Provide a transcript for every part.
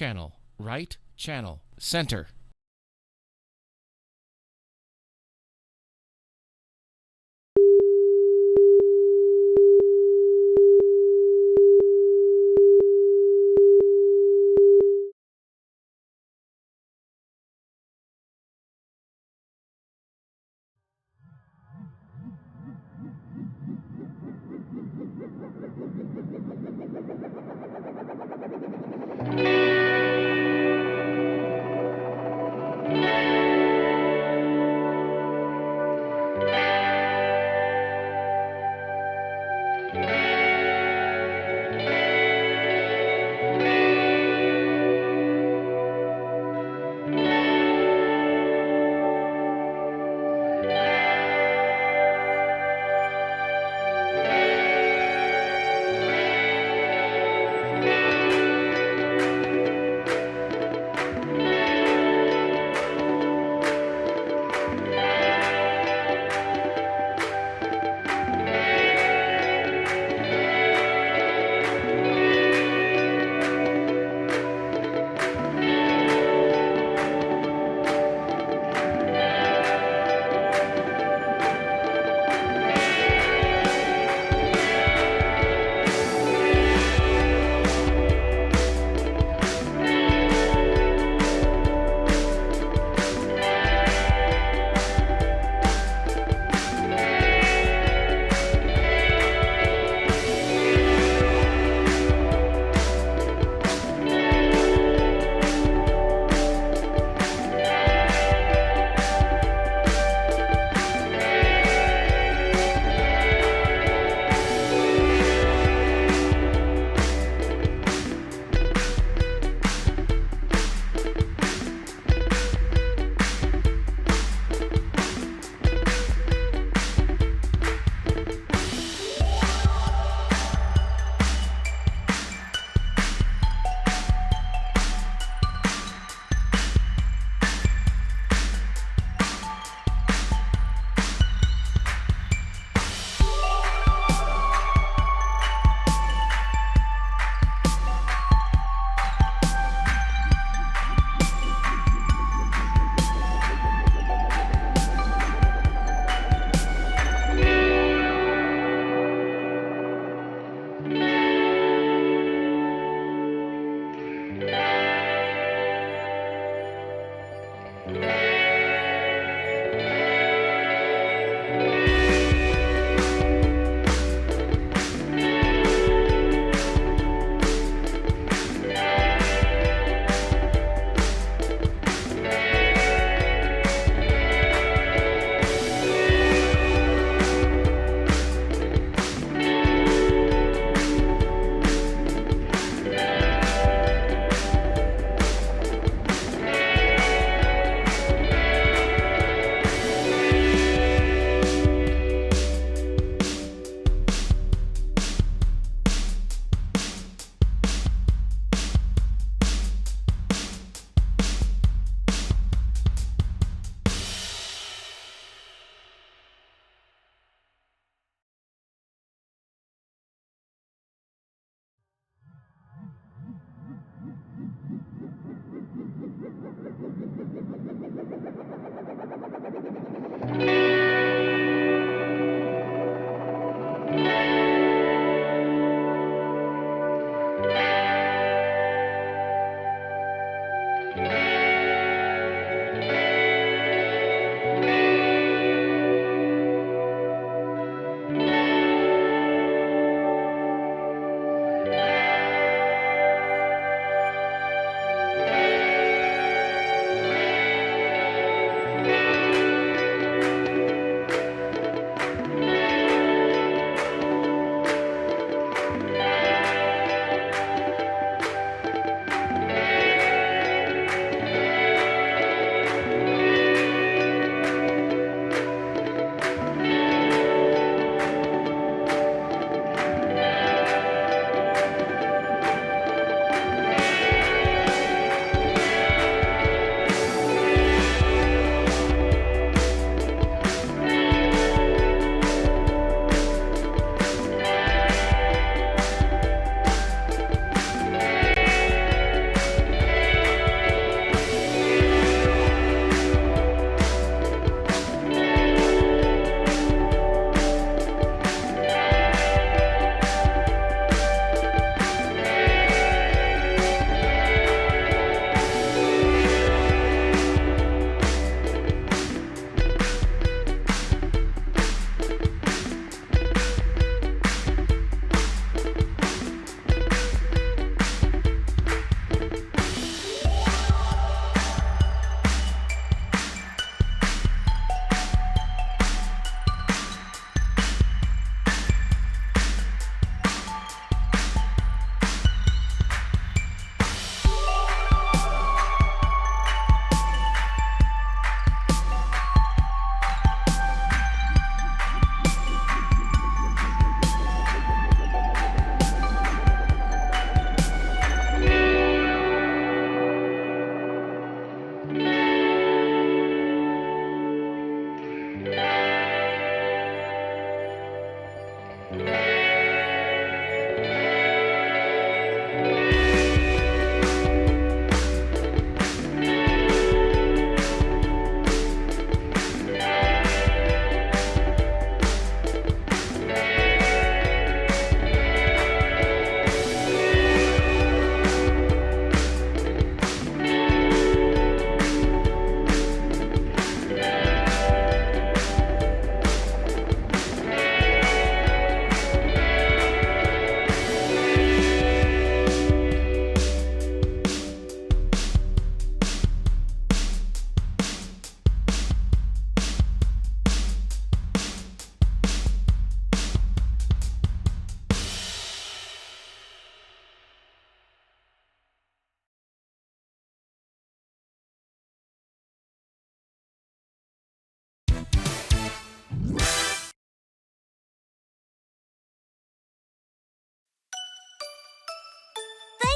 channel, right channel, center.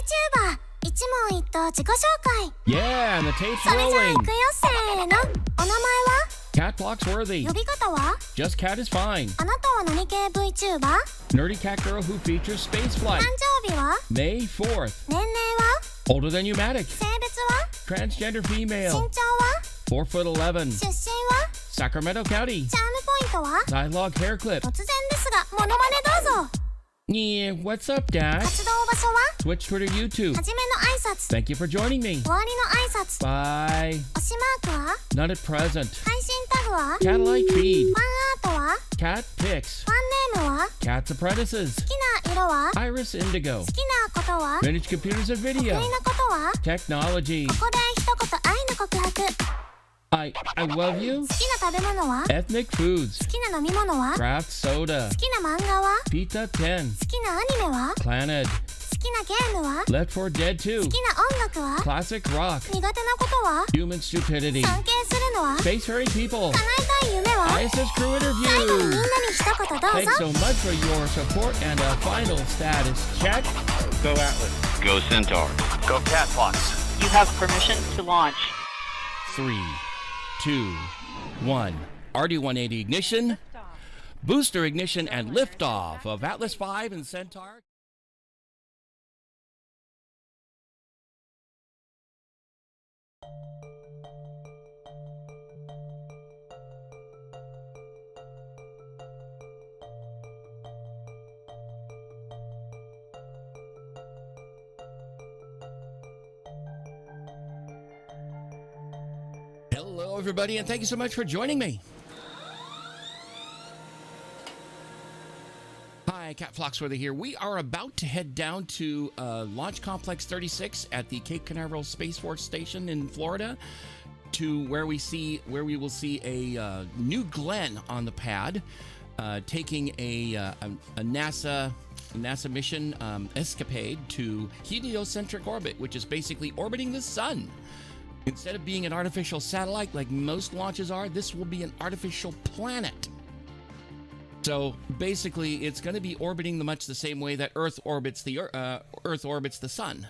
ENVTuber 一問一答自己紹介 Yeah, and the tape's それじゃあ rolling. 行くよせーのお名前は Katt Phloxworthy. 呼び方は Just Cat is fine. あなたは何系 VTuber? Nerdy cat girl who features space 誕 flight. 生日は May 4th. 年齢は Older than Pneumatic. 性別は Transgender 身 female. 長は 4'11". 出身は Sacramento County. チャームポイントは Side log hair clip. 突然ですがモノマネどうぞ Yeah, what's up, Dad? 活動場所は Twitch, Twitter, YouTube. はじめの挨拶 Thank you for joining me. 終わりの挨拶 Bye. 推しマークは Not at present. 配信タグは Catlight ファ feed. ンアートは Cat pics. ファンネームは Cat's apprentices. 好きな色は Iris Indigo. 好きなことは Vintage computers and 得 video. 意なことは Technology. ここで一言愛の告白好 I love you. きな食べ物は Ethnic foods. 好きな飲み物は Craft soda. 好きな漫画は Pizza 10. 好きなアニメは Planet. 好きなゲームは Left 4 Dead 2. 好きな音楽は Classic rock. 苦手なことは Human stupidity. 尊敬するのは Space fairy people. 叶えたい夢は ISS crew 最後にみん interview. なに一言どう Thanks ぞ so much for your support and a final status check. Go Atlas. Go Centaur. Go Katt Phlox. You have permission to launch. 3, 2, 1. RD-180 ignition. Booster ignition and liftoff of Atlas V and Centaur. Hello, everybody, and thank you so much for joining me. Hi, Katt Phloxworthy here. We are about to head down to Launch Complex 36 at the Cape Canaveral Space Force Station in Florida, to where we will see a New Glenn on the pad, taking a NASA mission ESCAPADE to heliocentric orbit, which is basically orbiting the sun. Instead of being an artificial satellite like most launches are, this will be an artificial planet. So basically, it's going to be orbiting much the same way that Earth orbits the sun.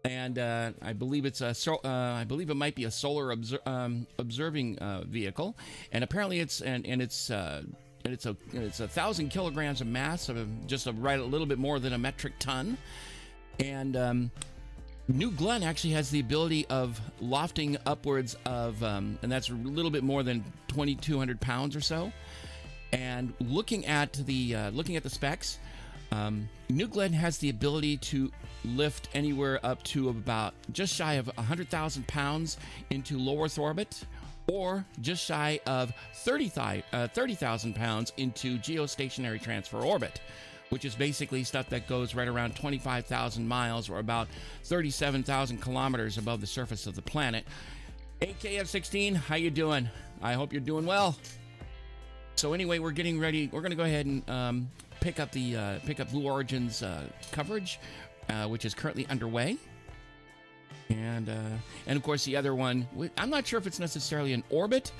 And I believe it might be a solar observing vehicle, and apparently it's 1,000 kilograms of mass, of just a little bit more than a metric ton, and New Glenn actually has the ability of lofting upwards of, and that's a little bit more than 2,200 pounds or so. And looking at the specs, New Glenn has the ability to lift anywhere up to about just shy of 100,000 pounds into low Earth orbit, or just shy of 30,000 pounds into geostationary transfer orbit, which is basically stuff that goes right around 25,000 miles or about 37,000 kilometers above the surface of the planet. AKF16, how you doing? I hope you're doing well. So anyway, we're getting ready. We're going to go ahead and pick up Blue Origin's coverage, which is currently underway. And of course the other one, I'm not sure if it's necessarily an orbit,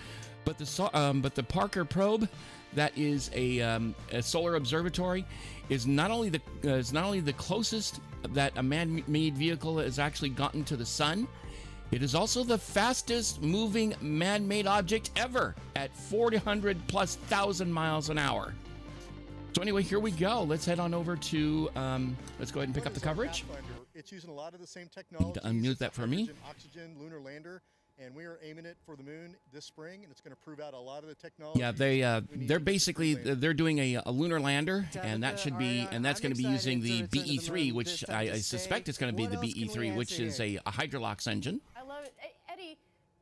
but the Parker probe, that is a solar observatory, is not only the closest that a man-made vehicle has actually gotten to the sun, it is also the fastest moving man-made object ever at 400,000+ miles an hour. So anyway, here we go. Let's head on over to let's go ahead and pick up the coverage. It's using a lot of the same technology. Unmute that for me. Oxygen lunar lander, and we are aiming it for the moon this spring, and it's going to prove out a lot of the technology. Yeah, they're basically doing a lunar lander, and that's going to be using the BE3, which I suspect it's going to be the BE3, which is a Hydrolox engine. I love it. Eddie,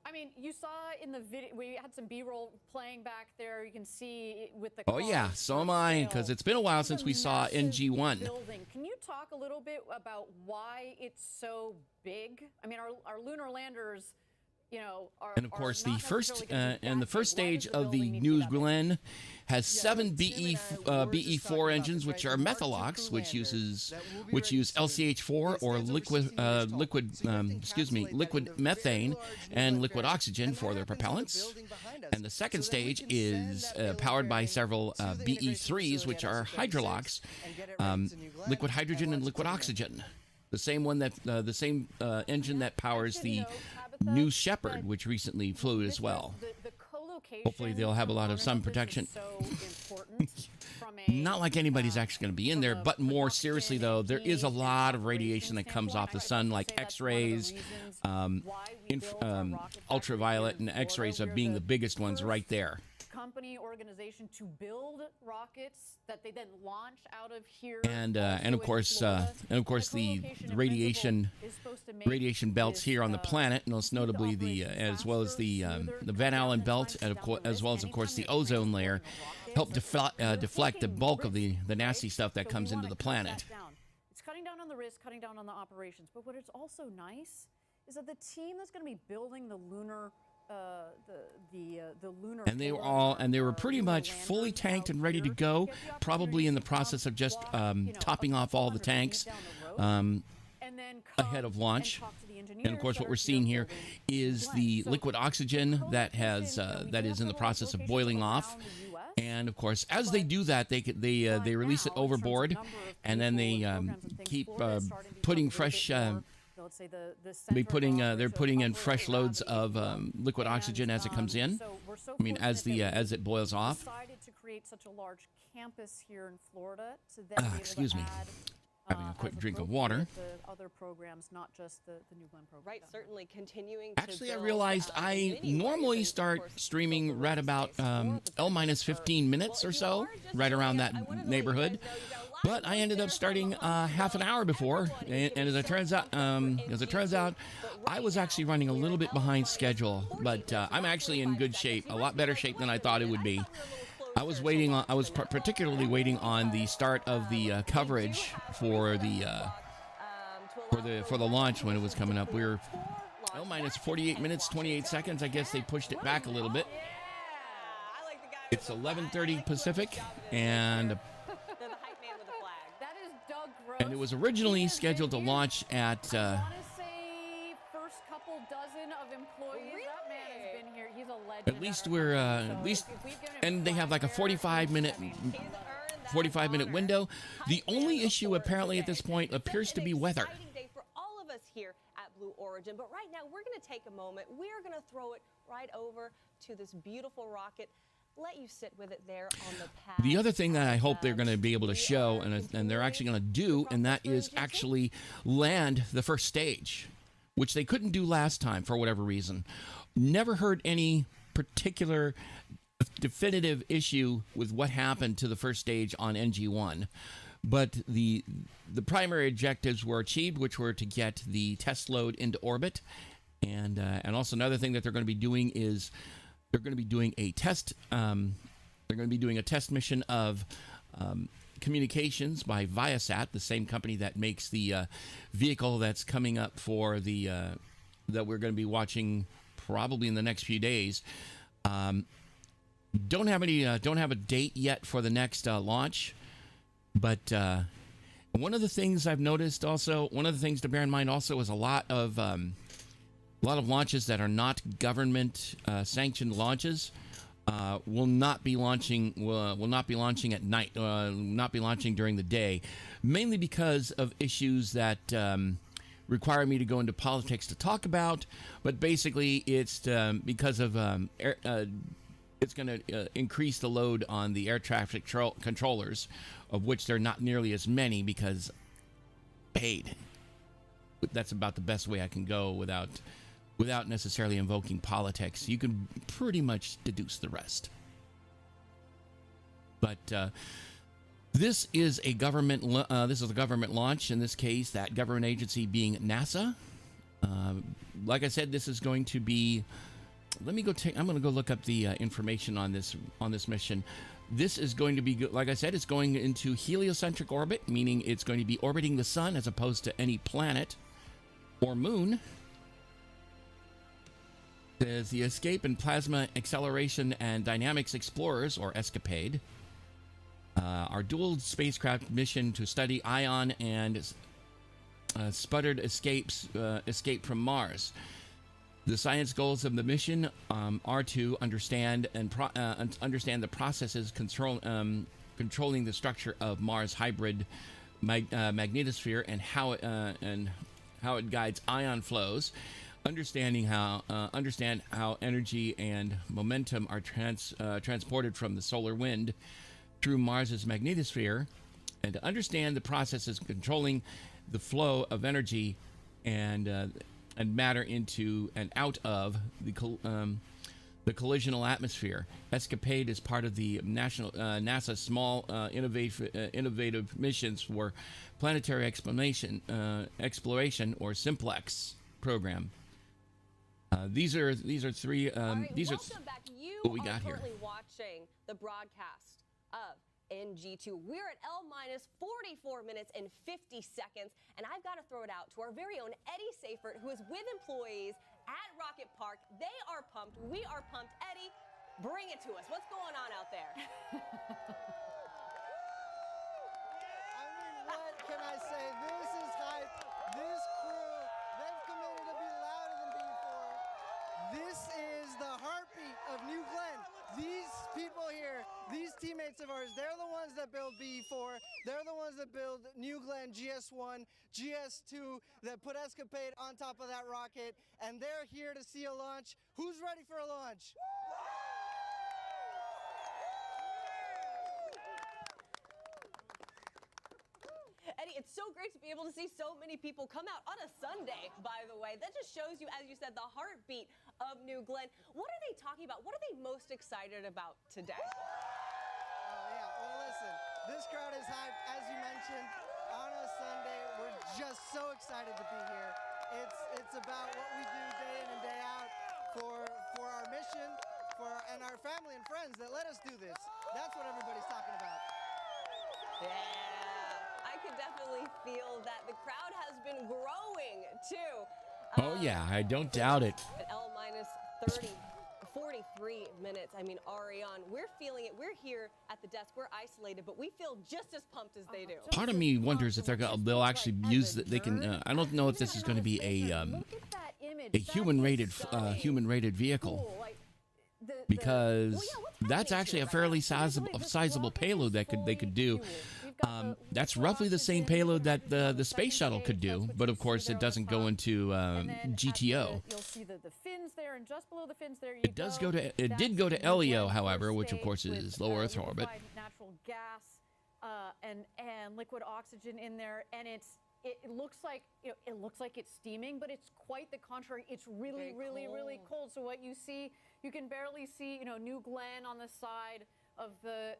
I mean, you saw in the video, we had some B-roll playing back there. You can see with the Oh yeah, so am I, because it's been a while since we saw NG1. Building. Can you talk a little bit about why it's so big? I mean, our lunar landers, you know, and of course the first stage of the New Glenn has 7 BE4 engines, which are Methalox, which use LCH4 or liquid methane and liquid oxygen for their propellants. And the second stage is powered by several BE3s, which are Hydrolox, liquid hydrogen and liquid oxygen. The same one that the same engine that powers the New Shepard, which recently flew as well. The co-location Hopefully they'll have a lot of sun protection. is so important from a, Not like anybody's actually going to be in there, but more seriously though, there is a lot of radiation that comes off the sun, like X-rays, ultraviolet, and X-rays are being the biggest ones right there. company organization to build rockets that they then launch out of here. And of course the radiation belts here on the planet, most notably the as well as the Van Allen belt, and as well as of course the ozone layer, help deflect the bulk of the nasty stuff that comes into the planet. It's cutting down on the risk, cutting down on the operations. But what is also nice is that the team that's going to be building the lunar the lunar and they were pretty much fully tanked and ready to go, probably in the process of just topping off all the tanks ahead of launch. And of course what we're seeing here is the liquid oxygen that is in the process of boiling off. And of course, as they do that, they release it overboard, and then they keep putting fresh. They're putting in fresh loads of liquid oxygen as it comes in. I mean, as it boils off. Decided to create such a large campus here in Florida to then be able excuse to me. add, Having a quick as drink of water. the other programs, not just the New Glenn program. Right, certainly continuing. Actually, I realized I normally start streaming right about L-15 minutes or so, right around that neighborhood. But I ended up starting half an hour before, and as it turns out, I was actually running a little bit behind schedule. But I'm actually in good shape, a lot better shape than I thought it would be. I was particularly waiting on the start of the coverage for the launch when it was coming up. We were L-48 minutes 28 seconds. I guess they pushed it back a little bit. It's 11:30 Pacific, and it was originally scheduled to launch at. I want to say first couple dozen of employees. That man has been here. He's a legend. At least, and they have like a 45-minute window. The only issue apparently at this point appears to be weather. Day for all of us here at Blue Origin, but right now we're going to take a moment. We're going to throw it right over to this beautiful rocket. Let you sit with it there on the pad. The other thing that I hope they're going to be able to show, and they're actually going to do, and that is actually land the first stage, which they couldn't do last time for whatever reason. Never heard any particular definitive issue with what happened to the first stage on NG1. But the primary objectives were achieved, which were to get the test load into orbit. And also another thing that they're going to be doing is they're going to be doing a test. They're going to be doing a test mission of communications by Viasat, the same company that makes the vehicle that's coming up for the that we're going to be watching probably in the next few days. Don't have a date yet for the next launch, but one of the things I've noticed also, one of the things to bear in mind also is a lot of launches that are not government sanctioned launches will not be launching at night, not be launching during the day, mainly because of issues that require me to go into politics to talk about. But basically, it's because of it's going to increase the load on the air traffic controllers, of which there are not nearly as many because paid. That's about the best way I can go without necessarily invoking politics. You can pretty much deduce the rest. But this is a government launch. In this case, that government agency being NASA. Like I said, this is going to be. I'm going to go look up the information on this mission. This is going to be, like I said, it's going into heliocentric orbit, meaning it's going to be orbiting the sun as opposed to any planet or moon. There's the Escape and Plasma Acceleration and Dynamics Explorers, or ESCAPADE, our dual spacecraft mission to study ion and sputtered escape from Mars. The science goals of the mission are to understand the processes controlling the structure of Mars hybrid magnetosphere and how it guides ion flows. Understand how energy and momentum are transported from the solar wind through Mars's magnetosphere, and to understand the processes controlling the flow of energy and matter into and out of the collisional atmosphere. ESCAPADE is part of the NASA Small Innovative Missions for Planetary Exploration, or SIMPLEX program. These are three. These are back. You what we got here. Currently watching the broadcast of NG2. We're at L-44 minutes and 50 seconds, and I've got to throw it out to our very own Eddie Seifert, who is with employees at Rocket Park. They are pumped. We are pumped. Eddie, bring it to us. What's going on out there? I mean, what can I say? This is hype. This crew, they've committed to be louder than before. This is the heartbeat of New Glenn. These people here, these teammates of ours, they're the ones that build BE4. They're the ones that build New Glenn GS1, GS2, that put ESCAPADE on top of that rocket, and they're here to see a launch. Who's ready for a launch? Eddie, it's so great to be able to see so many people come out on a Sunday, by the way. That just shows you, as you said, the heartbeat of New Glenn. What are they talking about? What are they most excited about today? Oh, yeah. Well, listen, this crowd is hyped, as you mentioned, on a Sunday. We're just so excited to be here. It's about what we do day in and day out for our mission, and our family and friends that let us do this. That's what everybody's talking about. Yeah. I could definitely feel that the crowd has been growing too. Oh yeah, I don't doubt it. At L-43 minutes. I mean, Ariane, we're feeling it. We're here at the desk. We're isolated, but we feel just as pumped as they do. Part of me wonders if they'll actually use that. They can. I don't know if this is going to be a human rated vehicle, because that's actually a fairly sizable payload that they could do. That's roughly the same payload that the space shuttle could do, but of course it doesn't go into GTO. You'll see the fins there, and just below the fins there, It did go to LEO, however, which of course is low Earth orbit. Natural gas and liquid oxygen in there, and it looks like it's steaming, but it's quite the contrary. It's really cold. So what you see, you can barely see New Glenn on the side of the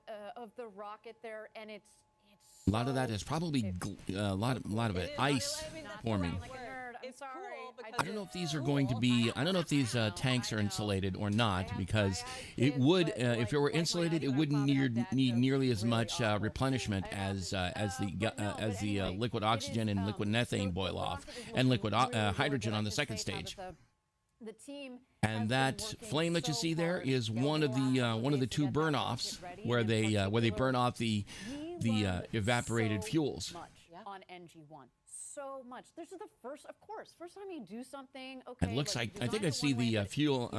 rocket there, and it's A lot of that is probably a lot of it ice forming. It's cool because I don't know if these are going to be. I don't know if these tanks are insulated or not, because it would, if it were insulated, it wouldn't need nearly as much replenishment as the liquid oxygen and liquid methane boil off, and liquid hydrogen on the second stage. And that flame that you see there is one of the two burn-offs where they burn off the evaporated fuels. On NG1, so much. This is the first time you do something. Okay, it looks like I think I see the fuel.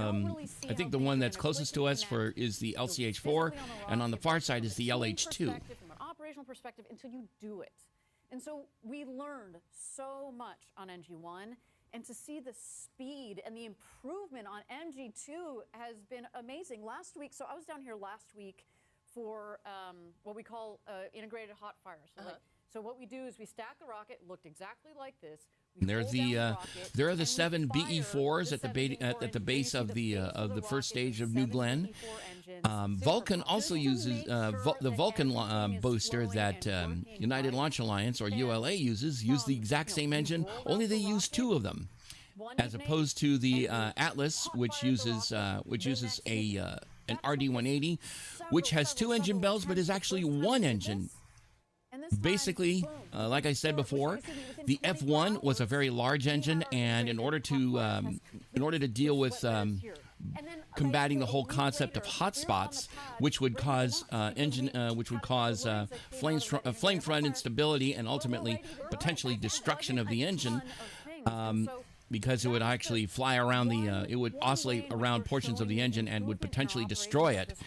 I think the one that's closest to us is the LCH4, and on the far side is the LH2. From an operational perspective, until you do it, and so we learned so much on NG1. And to see the speed and the improvement on NG2 has been amazing. Last week, so I was down here last week for what we call integrated hot fire. So what we do is we stack the rocket, looked exactly like this. There are the 7 BE4s at the base of the first stage of New Glenn. Vulcan also uses the Vulcan booster that United Launch Alliance, or ULA, use the exact same engine, only they use 2 of them, as opposed to the Atlas, which uses an RD-180, which has 2 engine bells but is actually 1 engine. Basically, like I said before, the F1 was a very large engine, and in order to deal with combating the whole concept of hotspots, which would cause flame front instability and ultimately potentially destruction of the engine, because it would actually fly around it would oscillate around portions of the engine and would potentially destroy it.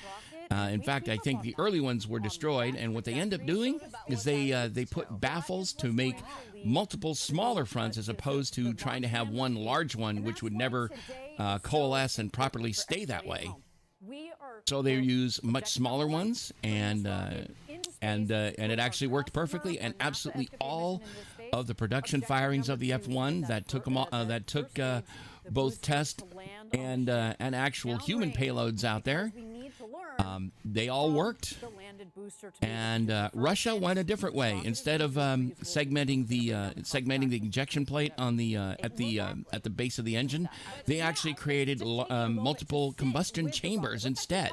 In fact, I think the early ones were destroyed, and what they end up doing is they put baffles to make multiple smaller fronts as opposed to trying to have one large one, which would never coalesce and properly stay that way. So they use much smaller ones, and it actually worked perfectly. And absolutely all of the production firings of the F1 that took both test and actual human payloads out there, they all worked. And Russia went a different way. Instead of segmenting the injection plate on the at the base of the engine, they actually created multiple combustion chambers instead.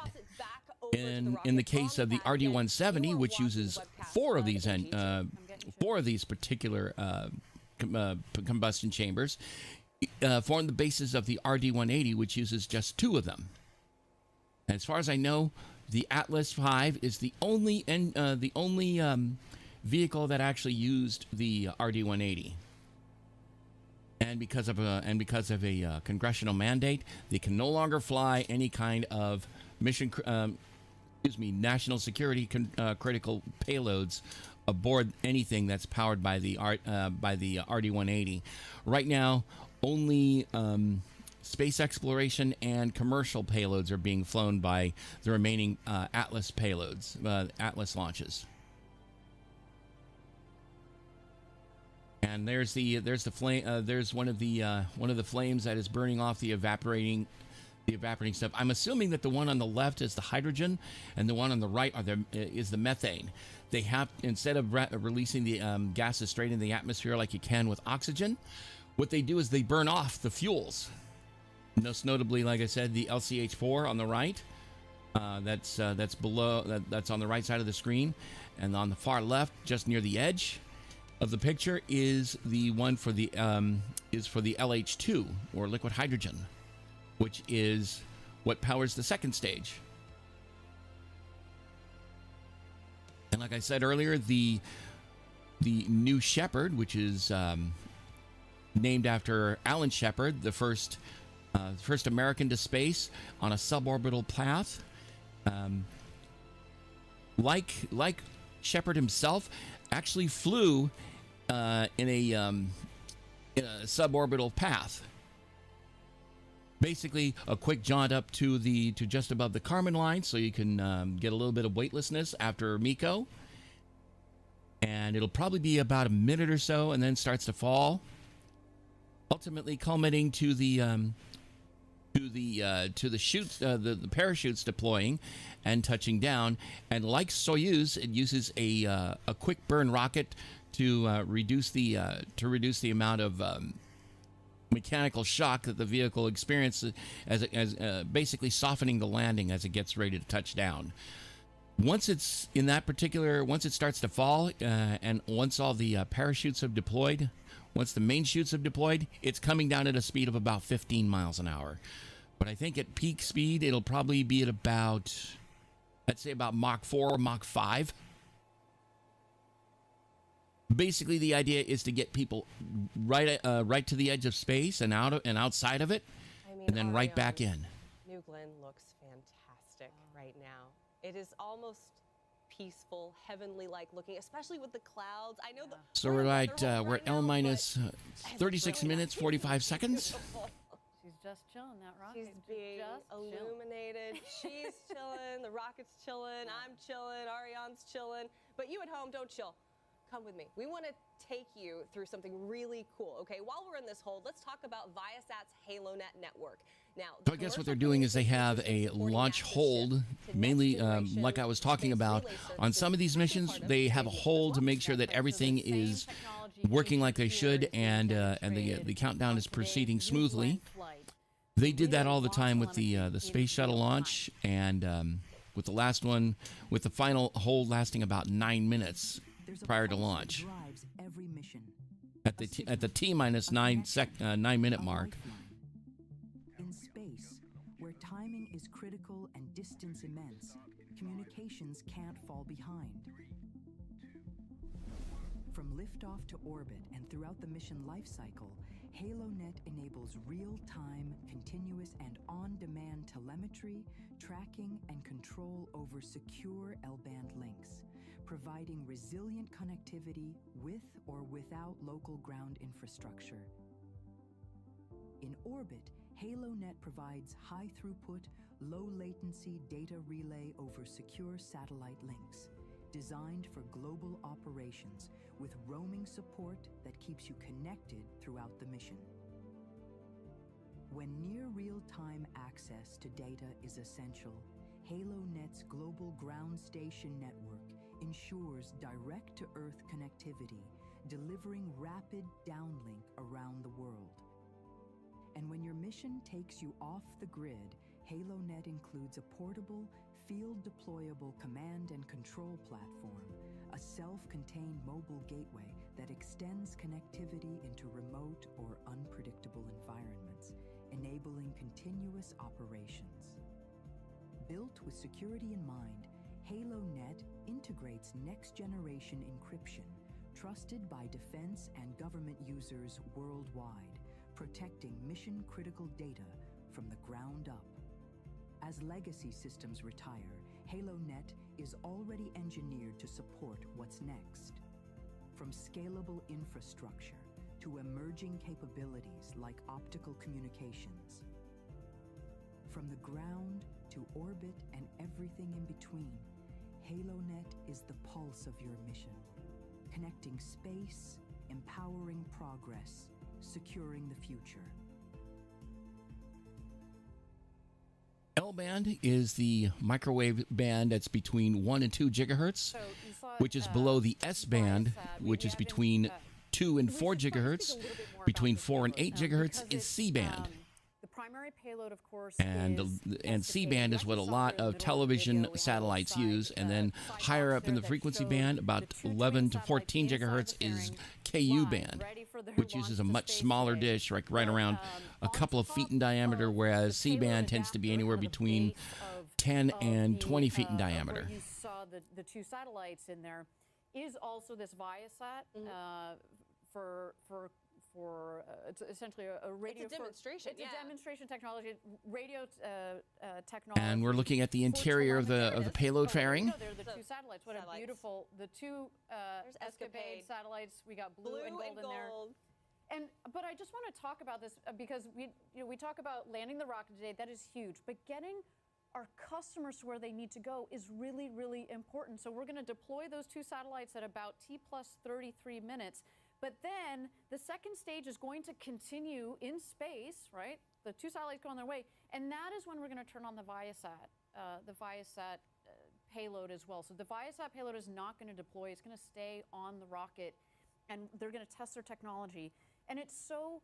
In the case of the RD-170, which uses four of these particular combustion chambers, form the basis of the RD-180, which uses just two of them. And as far as I know, the Atlas V is the only vehicle that actually used the RD-180. And because of a congressional mandate, they can no longer fly any kind of national security critical payloads aboard anything that's powered by the RD-180. Right now, only space exploration and commercial payloads are being flown by the remaining Atlas payloads, Atlas launches. And there's the flame. There's one of the flames that is burning off the evaporating stuff. I'm assuming that the one on the left is the hydrogen, and the one on the right is the methane. They have, instead of releasing the gases straight in the atmosphere like you can with oxygen, what they do is they burn off the fuels. Most notably, like I said, the LCH4 on the right. That's below. That's on the right side of the screen, and on the far left, just near the edge of the picture, is the one for the LH2 or liquid hydrogen, which is what powers the second stage. And like I said earlier, the New Shepard, which is named after Alan Shepard, the first American to space on a suborbital path. Like Shepard himself, actually flew in a suborbital path. Basically, a quick jaunt up to just above the Kármán line, so you can get a little bit of weightlessness after MECO, and it'll probably be about a minute or so, and then starts to fall, ultimately culminating to the chutes, the parachutes deploying and touching down. And like Soyuz, it uses a quick burn rocket to reduce the amount of mechanical shock that the vehicle experiences, as basically softening the landing as it gets ready to touch down. Once it starts to fall, and once all the parachutes have deployed, once the main chutes have deployed, it's coming down at a speed of about 15 miles an hour. But I think at peak speed, it'll probably be at about, I'd say about Mach 4 or Mach 5. Basically, the idea is to get people right to the edge of space and outside of it, and then right back in. New Glenn looks fantastic right now. It is almost peaceful, heavenly-like looking, especially with the clouds. I know the. So we're at L minus 36 minutes 45 seconds. She's just chilling, that rocket. She's being illuminated. She's chilling. The rocket's chilling. I'm chilling. Ariane's chilling. But you at home, don't chill. Come with me. We want to take you through something really cool. Okay, while we're in this hold, let's talk about Viasat's HaloNet network. Now, so I guess what they're doing is they have a launch hold, mainly like I was talking about. On some of these missions, they have a hold to make sure that everything is working like they should, and the countdown is proceeding smoothly. They did that all the time with the space shuttle launch, and with the last one, with the final hold lasting about 9 minutes prior to launch. At the T minus 9 minute mark. In space, where timing is critical and distance immense, communications can't fall behind. From liftoff to orbit and throughout the mission life cycle, HaloNet enables real-time, continuous, and on-demand telemetry, tracking, and control over secure L-band links, providing resilient connectivity with or without local ground infrastructure. In orbit, HaloNet provides high-throughput, low-latency data relay over secure satellite links, designed for global operations with roaming support that keeps you connected throughout the mission. When near real-time access to data is essential, HaloNet's global ground station network ensures direct-to-Earth connectivity, delivering rapid downlink around the world. And when your mission takes you off the grid, HaloNet includes a portable, field-deployable command and control platform, a self-contained mobile gateway that extends connectivity into remote or unpredictable environments, enabling continuous operations. Built with security in mind, HaloNet integrates next-generation encryption, trusted by defense and government users worldwide, protecting mission-critical data from the ground up. As legacy systems retire, HaloNet is already engineered to support what's next. From scalable infrastructure to emerging capabilities like optical communications. From the ground to orbit and everything in between, HaloNet is the pulse of your mission, connecting space, empowering progress, securing the future. L-band is the microwave band that's between 1 and 2 gigahertz, which is below the S-band, which is between 2 and 4 gigahertz. Between 4 and 8 gigahertz is C-band. The primary payload, of course, And C-band is what a lot of television satellites use. And then higher up in the frequency band, about 11 to 14 gigahertz, is KU band, which uses a much smaller dish, right around a couple of feet in diameter, whereas C-band tends to be anywhere between 10 and 20 feet in diameter. You saw the two satellites in there. Is also this Viasat for it's essentially a radio. It's a demonstration. It's a demonstration technology, radio technology. And we're looking at the interior of the payload fairing. No, they're the two satellites. What a beautiful, the two ESCAPADE satellites. We got blue and gold in there. But I just want to talk about this because we talk about landing the rocket today. That is huge. But getting our customers to where they need to go is really, really important. So we're going to deploy those two satellites at about T+33 minutes. But then the second stage is going to continue in space, right? The two satellites go on their way. And that is when we're going to turn on the Viasat payload as well. So the Viasat payload is not going to deploy. It's going to stay on the rocket. And they're going to test their technology. And it's so,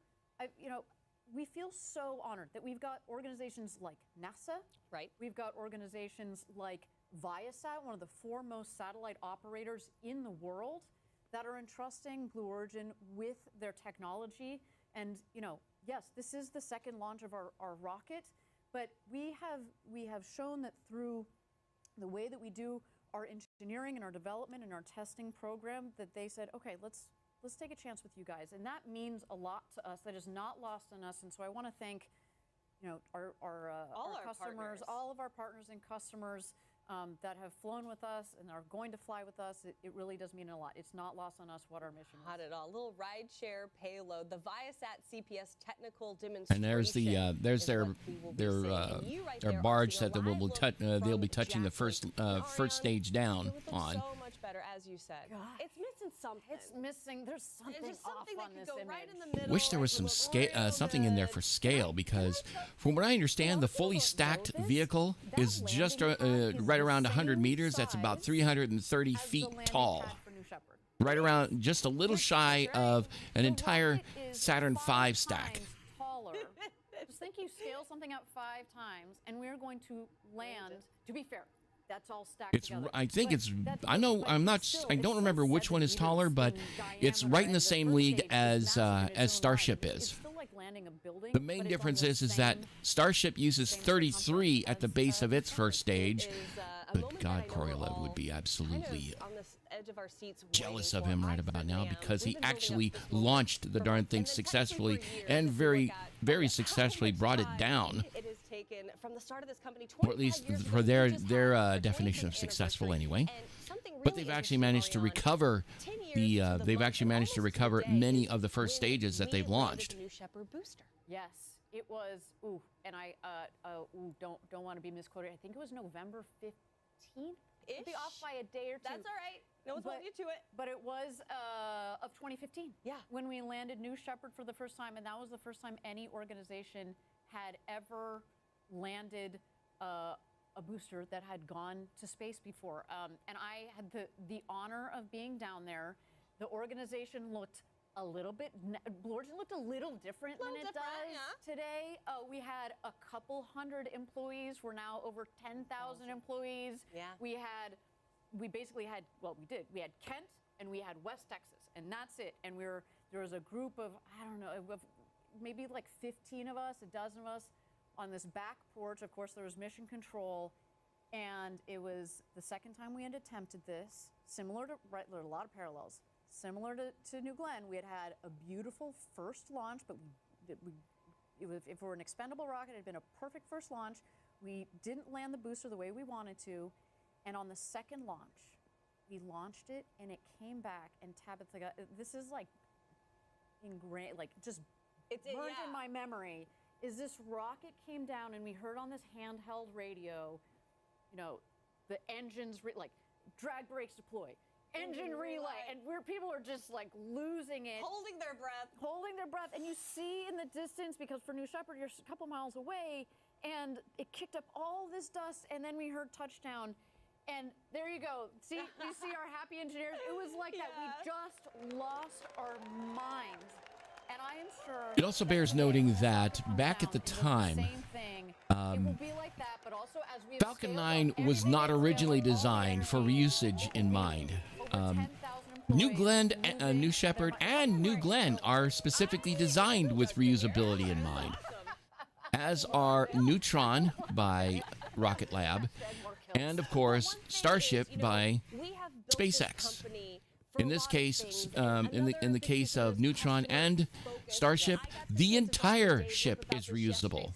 we feel so honored that we've got organizations like NASA. Right. We've got organizations like Viasat, one of the foremost satellite operators in the world, that are entrusting Blue Origin with their technology. And, yes, this is the second launch of our rocket, but we have shown that through the way that we do our engineering and our development and our testing program, that they said, okay, let's take a chance with you guys. And that means a lot to us. That is not lost on us. And so I want to thank, our customers, partners. all of our partners and customers that have flown with us and are going to fly with us. It really does mean a lot. It's not lost on us what our mission is. Not at all. Little rideshare payload, the Viasat CPS technical demonstration. And there's their barge that they'll be touching the first stage down on. So much better, as you said. God. It's missing something. It's missing. There's something There's just off something on that this could go image. right in the middle. Wish there was some something in there for scale, because from what I understand, the fully stacked vehicle is just right around 100 meters. That's about 330 feet tall. Right around, just a little shy of an entire Saturn V stack. Taller. Just think you scale something up 5 times, and we're going to land. To be fair, that's all stacked together. I think But it's. that's- I know. but I'm not. still, I it's don't still remember which 7 one is taller, meters but in it's diameter, right in the and same first league stage is as massive in its own Starship right. is. It's still like landing a building, The main but it's on difference the is that same- Starship uses same 33 circumference at the as, base of its first It stage. is, a Good moment God, that I know we're Coriola would all be kind absolutely of on this edge edge of our seats. Jealous waiting of him for right us. about But now man, because we've he been building actually up this moment launched the for darn months, thing and then successfully technically for and years, very, if you look at very how successfully much brought it time down. It has taken from the start of this company, Or at least 25 years for ago, their we just their had our definition of 25th successful anniversary, anyway. and something But really they've actually interesting managed to going on. recover 10 years the to they've month, actually managed to almost recover today, many is of the first when stages that we they've landed launched. the new Shepherd booster. Yes, it was. Ooh, and I don't want to be misquoted. I think it was November 15th. Could be off by a day or two. That's all right. No one's holding you to it. But it was of 2015. Yeah. When we landed New Shepard for the first time, and that was the first time any organization had ever landed a booster that had gone to space before. And I had the honor of being down there. The organization looked a little bit, Blue Origin looked a little different than it does today. We had a couple hundred employees. We're now over 10,000 employees. Yeah. We basically had, well, we did. We had Kent and we had West Texas, and that's it. And there was a group of, I don't know, of maybe like 15 of us, a dozen of us on this back porch. Of course, there was mission control. And it was the second time we had attempted this, similar to, right, there are a lot of parallels. Similar to New Glenn, we had a beautiful first launch, but if it were an expendable rocket, it had been a perfect first launch. We didn't land the booster the way we wanted to, and on the second launch, we launched it, and it came back, and Tabitha got, this is like ingrained, like just burnt in my memory, is this rocket came down, and we heard on this handheld radio, you know, the engines, like drag brakes deploy. Engine relay, and people are just like losing it, holding their breath, and you see in the distance, because for New Shepard you're a couple miles away, and it kicked up all this dust, and then we heard touchdown, and there you go. See, you see our happy engineers. It was like that. We just lost our minds, and I am sure. It also bears noting that back at the time, it will be like that, but also as we Falcon 9 was not originally designed for reusage in mind. New Glenn, New Shepard, and New Glenn are specifically designed with reusability in mind, as are Neutron by Rocket Lab, and of course Starship by SpaceX. In this case, in the case of Neutron and Starship, the entire ship is reusable,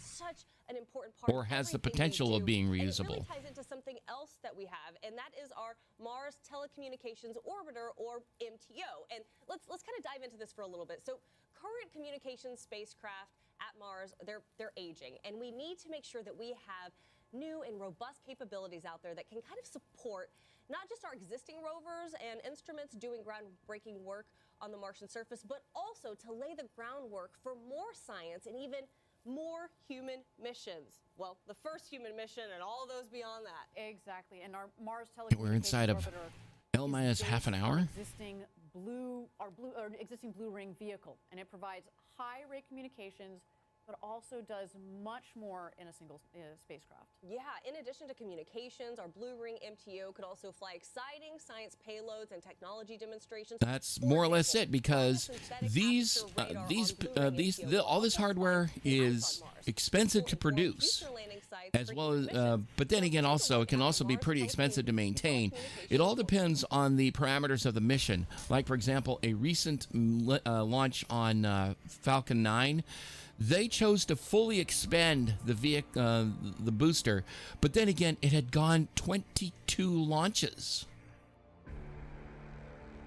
or has the potential of being reusable. It really ties into something else that we have, and that is our Mars Telecommunications Orbiter, or MTO. And let's kind of dive into this for a little bit. So current communications spacecraft at Mars, they're aging, and we need to make sure that we have new and robust capabilities out there that can kind of support not just our existing rovers and instruments doing groundbreaking work on the Martian surface, but also to lay the groundwork for more science and even more human missions. Well, the first human mission and all those beyond that. Exactly. And our Mars Telecommunications We're inside of L- half an hour. Existing blue ring vehicle, and it provides high rate communications, but also does much more in a single spacecraft. Yeah, in addition to communications, our Blue Ring MTO could also fly exciting science payloads and technology demonstrations. That's more or less it, because all this hardware is expensive to produce, as well as, but then again, also it can also be pretty expensive to maintain. It all depends on the parameters of the mission. Like, for example, a recent launch on Falcon 9. They chose to fully expend the booster, but then again, it had gone 22 launches.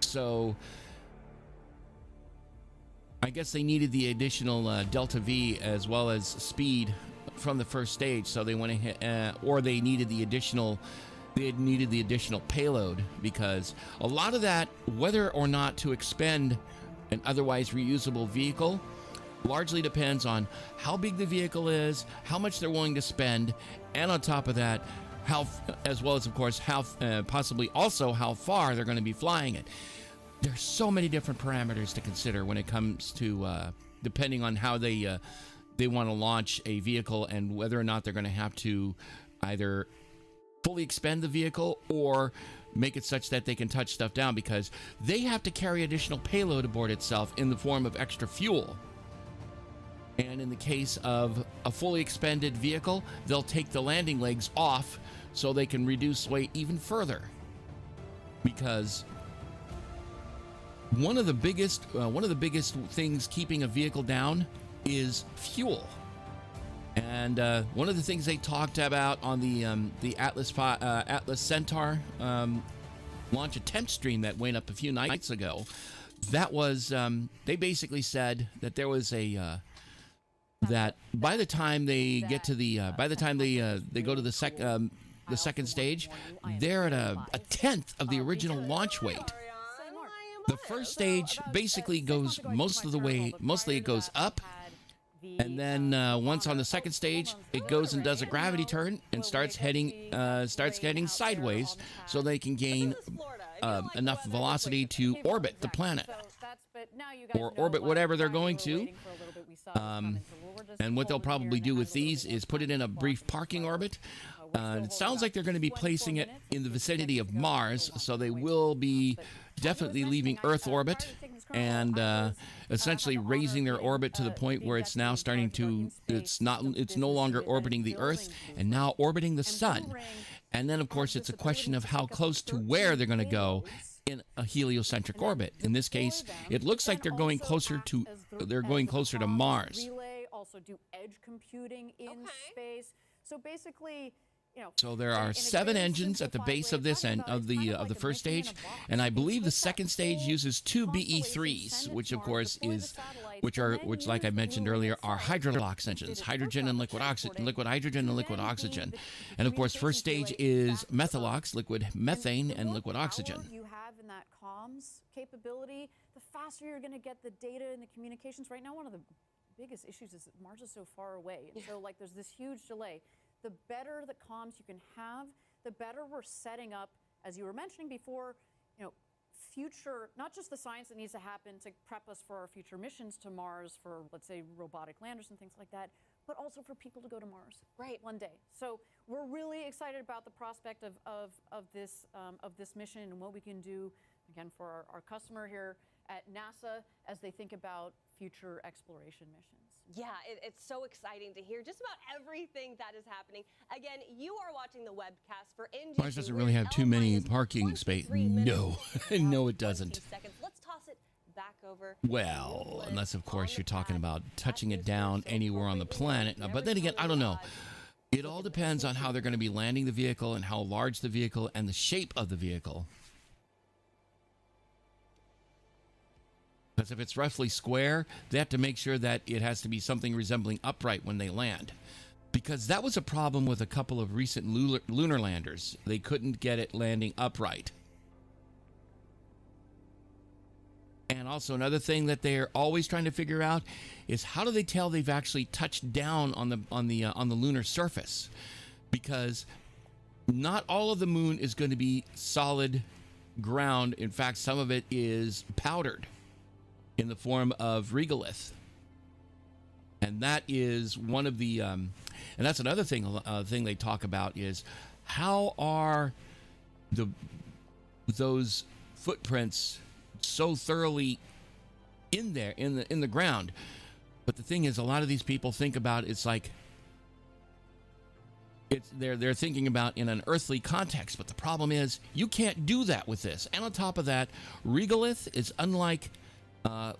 So I guess they needed the additional delta V as well as speed from the first stage. So they went ahead, or they needed the additional. They had needed the additional payload, because a lot of that, whether or not to expend an otherwise reusable vehicle, largely depends on how big the vehicle is, how much they're willing to spend, and on top of that, how, as well as, of course, how possibly also how far they're going to be flying it. There's so many different parameters to consider when it comes to depending on how they want to launch a vehicle, and whether or not they're going to have to either fully expend the vehicle or make it such that they can touch stuff down, because they have to carry additional payload aboard itself in the form of extra fuel. And in the case of a fully expended vehicle, they'll take the landing legs off so they can reduce weight even further. Because one of the biggest things keeping a vehicle down is fuel. And one of the things they talked about on the Atlas Centaur launch attempt stream that went up a few nights ago, that was they basically said that there was that by the time they get to the they go to the second stage, they're at a tenth of the original launch weight. The first stage basically goes mostly it goes up, and then once on the second stage, it goes and does a gravity turn and starts heading sideways, so they can gain enough velocity to orbit the planet or orbit whatever they're going to. And what they'll probably do with these is put it in a brief parking orbit. It sounds like they're going to be placing it in the vicinity of Mars, so they will be definitely leaving Earth orbit and essentially raising their orbit to the point where it's now starting to, it's no longer orbiting the Earth and now orbiting the Sun. And then, of course, it's a question of how close to where they're going to go in a heliocentric orbit. In this case, it looks like they're going closer to Mars. Relay, also do edge computing in space. So basically, so there are 7 engines at the base of this end of the first stage, and I believe the second stage uses 2 BE3s, which of course which like I mentioned earlier are hydrolox engines, hydrogen and liquid oxygen, liquid hydrogen and liquid oxygen, and of course first stage is methalox, liquid methane and liquid oxygen. You have in that comms capability, the faster you're going to get the data and the communications. Right now, one of the biggest issues is that Mars is so far away, and so like there's this huge delay. The better the comms you can have, the better we're setting up, as you were mentioning before, future, not just the science that needs to happen to prep us for our future missions to Mars for, let's say, robotic landers and things like that, but also for people to go to Mars one day. So we're really excited about the prospect of this mission and what we can do, again, for our customer here at NASA as they think about future exploration missions. Yeah, it's so exciting to hear just about everything that is happening. Again, you are watching the webcast for NG2. Mars doesn't really have too many parking space. No, no, it doesn't. Let's toss it back over. Well, unless of course you're talking about touching it down anywhere on the planet. But then again, I don't know. It all depends on how they're going to be landing the vehicle and how large the vehicle and the shape of the vehicle. Because if it's roughly square, they have to make sure that it has to be something resembling upright when they land. Because that was a problem with a couple of recent lunar landers. They couldn't get it landing upright. And also another thing that they're always trying to figure out is how do they tell they've actually touched down on the lunar surface? Because not all of the moon is going to be solid ground. In fact, some of it is powdered in the form of regolith, and that is one of the and that's another thing they talk about is how are those footprints so thoroughly in there in the ground. But the thing is, a lot of these people think about it's like they're thinking about in an earthly context, but the problem is you can't do that with this. And on top of that, regolith is unlike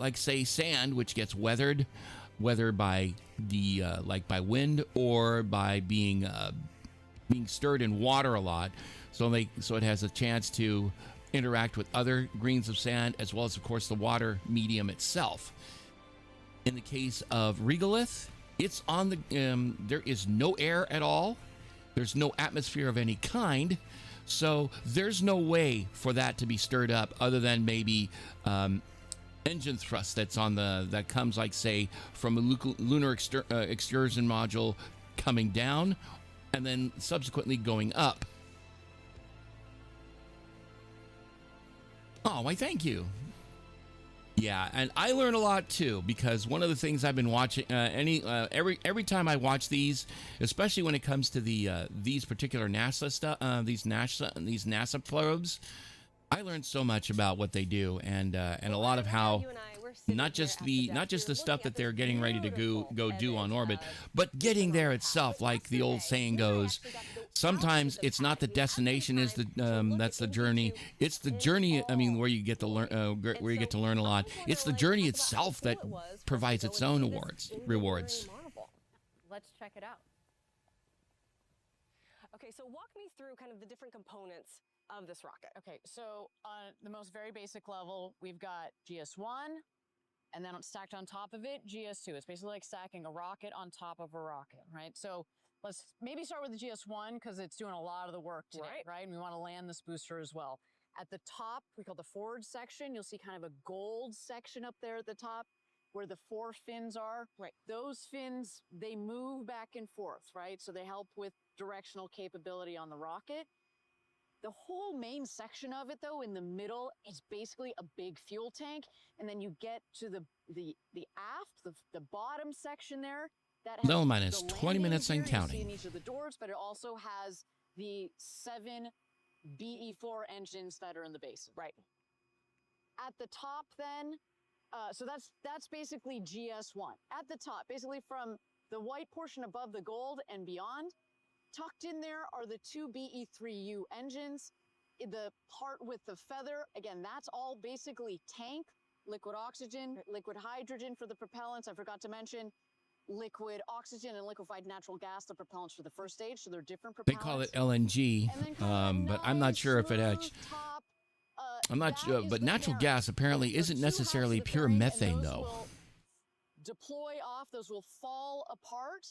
like say sand, which gets weathered, whether by the like by wind or by being stirred in water a lot. So it has a chance to interact with other grains of sand as well as, of course, the water medium itself. In the case of regolith, it's on the there is no air at all. There's no atmosphere of any kind. So there's no way for that to be stirred up other than maybe engine thrust that comes, like, say, from a lunar excursion module coming down and then subsequently going up. Oh, why, thank you. Yeah, and I learn a lot too, because one of the things I've been watching every time I watch these, especially when it comes to these particular NASA stuff, these NASA probes, I learned so much about what they do, and a lot of how not just the stuff that they're getting ready to go do on orbit, but getting there itself. Like the old saying goes, sometimes it's not the destination is the that's the journey. It's the journey. I mean, where you get to learn a lot. It's the journey itself that provides its own rewards. Let's check it out. Okay, so walk me through kind of the different components of this rocket. Okay, so on the most very basic level, we've got GS1, and then stacked on top of it, GS2. It's basically like stacking a rocket on top of a rocket, right? So let's maybe start with the GS1 because it's doing a lot of the work today, right? And we want to land this booster as well. At the top, we call the forward section, you'll see kind of a gold section up there at the top where the 4 fins are. Right. Those fins, they move back and forth, right? So they help with directional capability on the rocket. The whole main section of it, though, in the middle, is basically a big fuel tank. And then you get to the aft, the bottom section there. That has Little minus the 20 landing minutes and gear you see counting. in each of the doors, but it also has the 7 BE4 engines that are in the base. Right. At the top, then, so that's basically GS1. At the top, basically from the white portion above the gold and beyond, tucked in there are the 2 BE3U engines. The part with the feather, again, that's all basically tank, liquid oxygen, liquid hydrogen for the propellants. I forgot to mention liquid oxygen and liquefied natural gas, the propellants for the first stage. So they're different propellants. They call it LNG, but I'm not sure if it actually. Top, I'm not that sure, is but the natural fairing. gas apparently There's isn't 2 halves necessarily of the pure fairing, and methane, those though. will deploy off, those will fall apart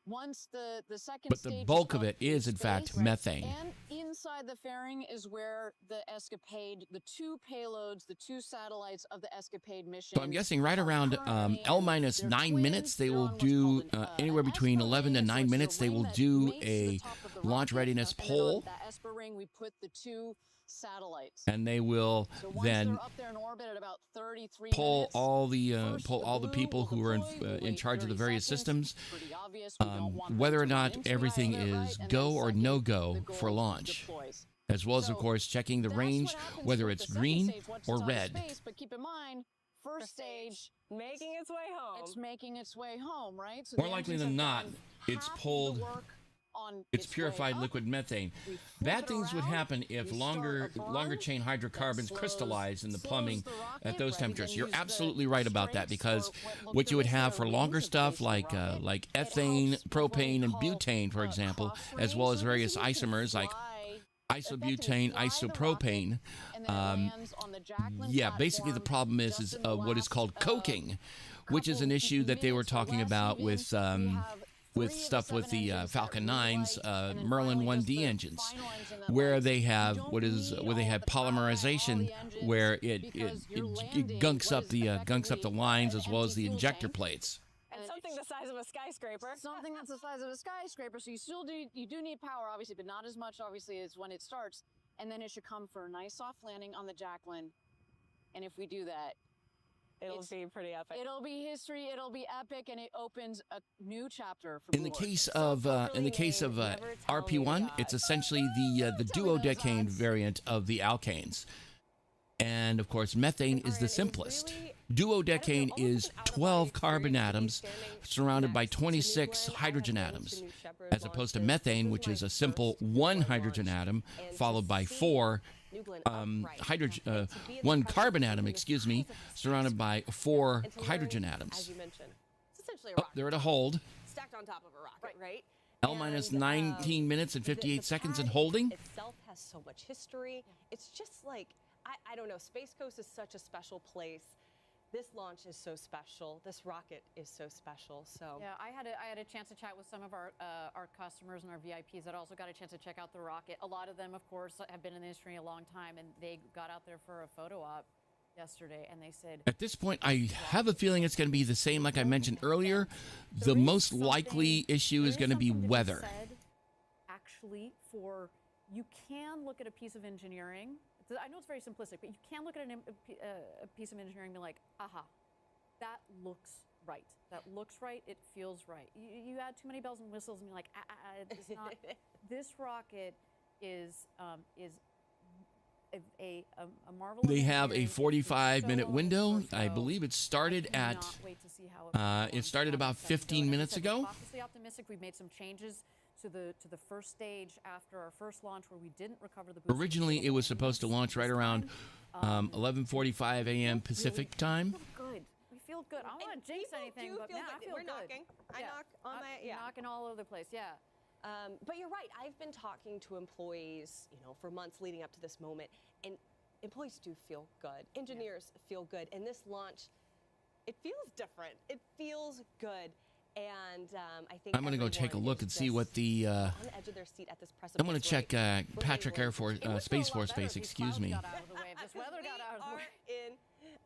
once the second But the stage bulk has of gone it through is, in space. fact, methane. And inside the fairing is where the ESCAPADE, the 2 payloads, the 2 satellites of the ESCAPADE mission. So I'm guessing right around currently L in. minus They're 9 twins. minutes, they They're will on what's do called an anywhere between ESPA 11 to ring. So 9 it's a minutes. They ring will that do mates to a the top of the launch rocket, readiness and then on poll, that ESPA ring, we put the 2 satellites. and they will So once then they're up there in orbit at about 33 pull minutes, all the first the blue people will who are deploy. We in wait charge of the 30 various seconds. systems, Pretty obvious. We don't want them whether or to run not into everything each other, right? is And go then or second, no go the for gold launch, deploys. as well as, of So course, checking the that's range, what happens whether with it's the second green stage once or it's out of red. space, but keep in mind, first stage, Making its way home. it's making its way home, right? So More the likely engines than have not, done it's half the pulled. work on It's its way purified up. liquid methane. We flip Bad it things would around, happen if we longer start a burn chain hydrocarbons that crystallize in the slows plumbing the rocket, at those right? temperatures. Then You're use the absolutely right about that, strakes because or what what you would look have at for the longer wings of stuff the like rocket, it ethane, helps with what we propane, and call, butane, for example, as cross well as range, so various basically you can isomers like fly, isobutane, effectively fly the isopropane. rocket, and then it lands on the Jacqueline Yeah, basically the platform problem is just in what is last, called coking, which is an couple issue that they were minutes or talking less about even. with We have with 3 of stuff with 7 the engines that Falcon relight, 9s, and then Merlin finally just 1D the engines, final engine that where lights. they You have don't where they need have all the power and all polymerization, the engines where it because you're landing gunks what up is the effectively lines an as well as empty the fuel injector tank. plates. and And something the size of a skyscraper. Something that's the size of a skyscraper, so you do need power, obviously, but not as much, obviously, as when it starts. And then it should come for a nice soft landing on the Jacqueline. And if we do that, It'll It's- be pretty epic. it'll be history, it'll be epic, and it opens a new chapter for In the Blue Origin. case of RP1, it's essentially the duodecane variant of the alkanes, and of course methane is the simplest. Duodecane is 12 carbon atoms surrounded by 26 hydrogen atoms, as opposed to methane, which is a simple 1 hydrogen atom followed by 4 one carbon atom, surrounded by 4 hydrogen As atoms. you mentioned, it's essentially a Oh, rocket they're at a hold. stacked on top of a rocket, right? L minus And, 19 minutes and the 58 seconds and pad holding. itself has so much history. It's just like, I don't know, Space Coast is such a special place. This launch is so special. This rocket is so special. So Yeah, I had a chance to chat with some of our customers and our VIPs that also got a chance to check out the rocket. A lot of them, of course, have been in the industry a long time, and they got out there for a photo op yesterday, and they said, At this point, I have a feeling it's going to be the same like I mentioned earlier. The most likely issue is going to be weather. Actually, you can look at a piece of engineering. I know it's very simplistic, but you can look at a piece of engineering and be like, aha, that looks right. That looks right. It feels right. You add too many bells and whistles, and you're like, it's not. This rocket is a marvelous. They have a engineering. 45-minute So window. so I believe it started I at. cannot wait to see how it started about 15 minutes ago. Cautiously optimistic. We've made some changes to the first stage after our first launch where we didn't recover the booster. Originally, it was supposed to launch right around 11:45 a.m. Pacific time. We feel good. We feel good. I don't want to jinx anything, but man, I feel We're good. knocking. I knock on my knocking all over the place. Yeah. But you're right. I've been talking to employees, for months leading up to this moment, and employees do feel good. Engineers feel good, and this launch, it feels different. It feels good. And I think I'm going to go take a look and see what the. on the edge of their seat at this precipice. I'm going to check Patrick Air Force Space Force Base. Excuse me. Got out of the way. If this weather got out of the way. In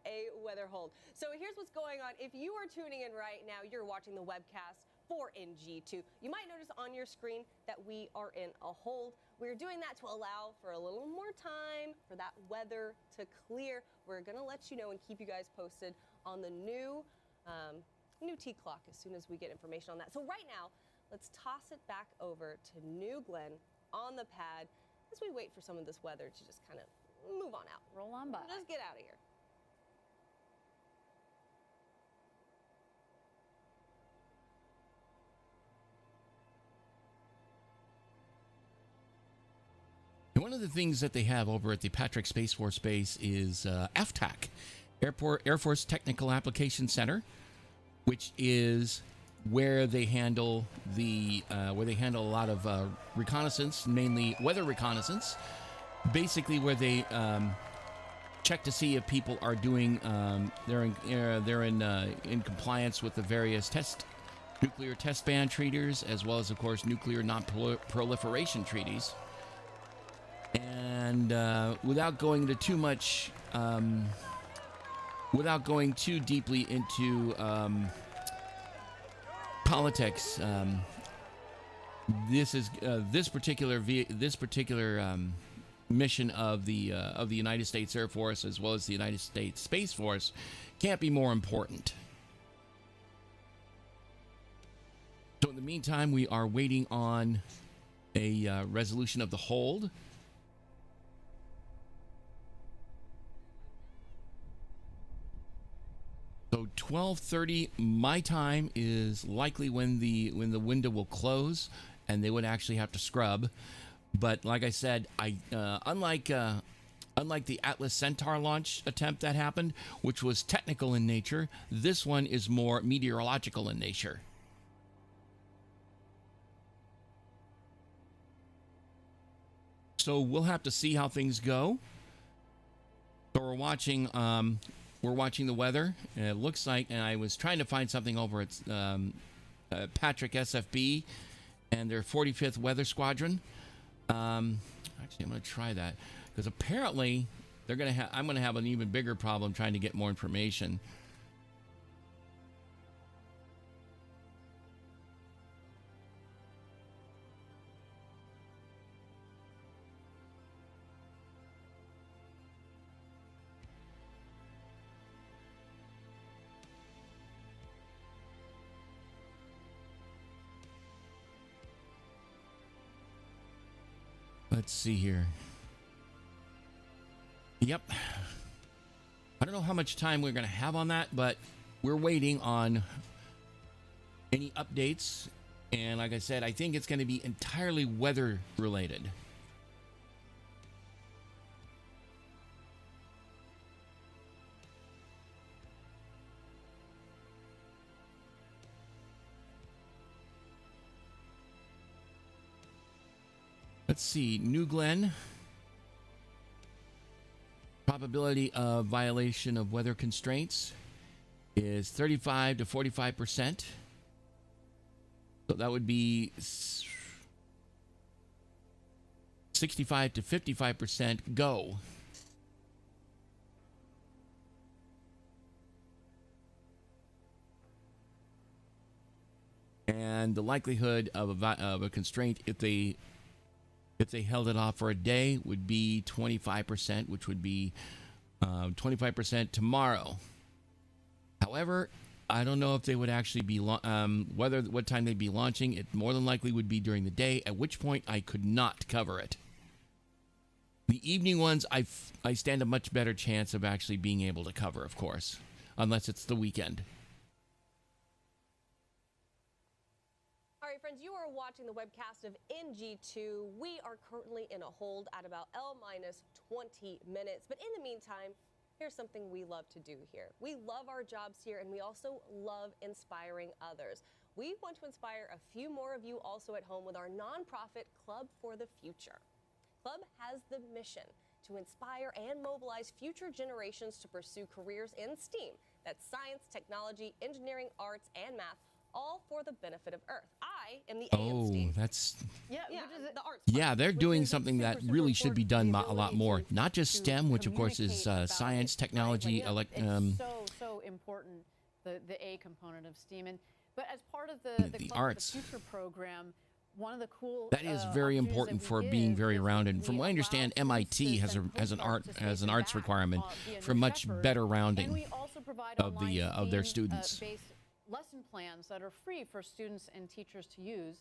a weather hold. So here's what's going on. If you are tuning in right now, you're watching the webcast for NG2. You might notice on your screen that we are in a hold. We're doing that to allow for a little more time for that weather to clear. We're going to let you know and keep you guys posted on the new T clock as soon as we get information on that. So right now, let's toss it back over to New Glenn on the pad as we wait for some of this weather to just kind of move on out. Roll on by. Just get out of here. One of the things that they have over at the Patrick Space Force Base is FTAC, Air Force Technical Application Center, which is where they handle a lot of reconnaissance, mainly weather reconnaissance. Basically, where they check to see if people are doing they're in compliance with the various nuclear test ban treaties, as well as, of course, nuclear non-proliferation treaties. And without going into too much, without going too deeply into politics, this particular mission of the United States Air Force, as well as the United States Space Force, can't be more important. So in the meantime, we are waiting on a resolution of the hold. So 12:30 my time is likely when the window will close, and they would actually have to scrub. But like I said, unlike the Atlas Centaur launch attempt that happened, which was technical in nature, this one is more meteorological in nature. So we'll have to see how things go. So we're watching the weather, and it looks like, and I was trying to find something over at Patrick SFB and their 45th Weather Squadron. Actually, I'm going to try that, because apparently I'm going to have an even bigger problem trying to get more information. Let's see here. Yep. I don't know how much time we're going to have on that, but we're waiting on any updates. And like I said, I think it's going to be entirely weather related. Let's see, New Glenn. Probability of violation of weather constraints is 35 to 45%. So that would be 65 to 55% go. And the likelihood of a constraint, if they held it off for a day, would be 25%, which would be 25% tomorrow. However, I don't know if they would actually be what time they'd be launching. It more than likely would be during the day, at which point I could not cover it. The evening ones, I stand a much better chance of actually being able to cover, of course, unless it's the weekend. All right, friends, you are watching the webcast of NG2. We are currently in a hold at about L-20 minutes. But in the meantime, here's something we love to do here. We love our jobs here, and we also love inspiring others. We want to inspire a few more of you also at home with our nonprofit Club for the Future. Club has the mission to inspire and mobilize future generations to pursue careers in STEAM. That's science, technology, engineering, arts, and math, all for the benefit of Earth. I am the A of Oh, STEAM. that's Yeah, the arts. yeah. They're doing is something that super, really super should be done important, a the lot more. ability Not just to STEM, which of course is communicate about science, it, right? technology, Like, so important, the A component of STEAM. But as part of the Club for arts. the Future program, one of the cool that is very opportunities important that for we being give very is rounded. From we what I understand, allow MIT students has and an art postdocs to has an stay arts back requirement via for New much Shepard. better And rounding we also provide of the online of their STEAM, students. based lesson plans that are free for students and teachers to use.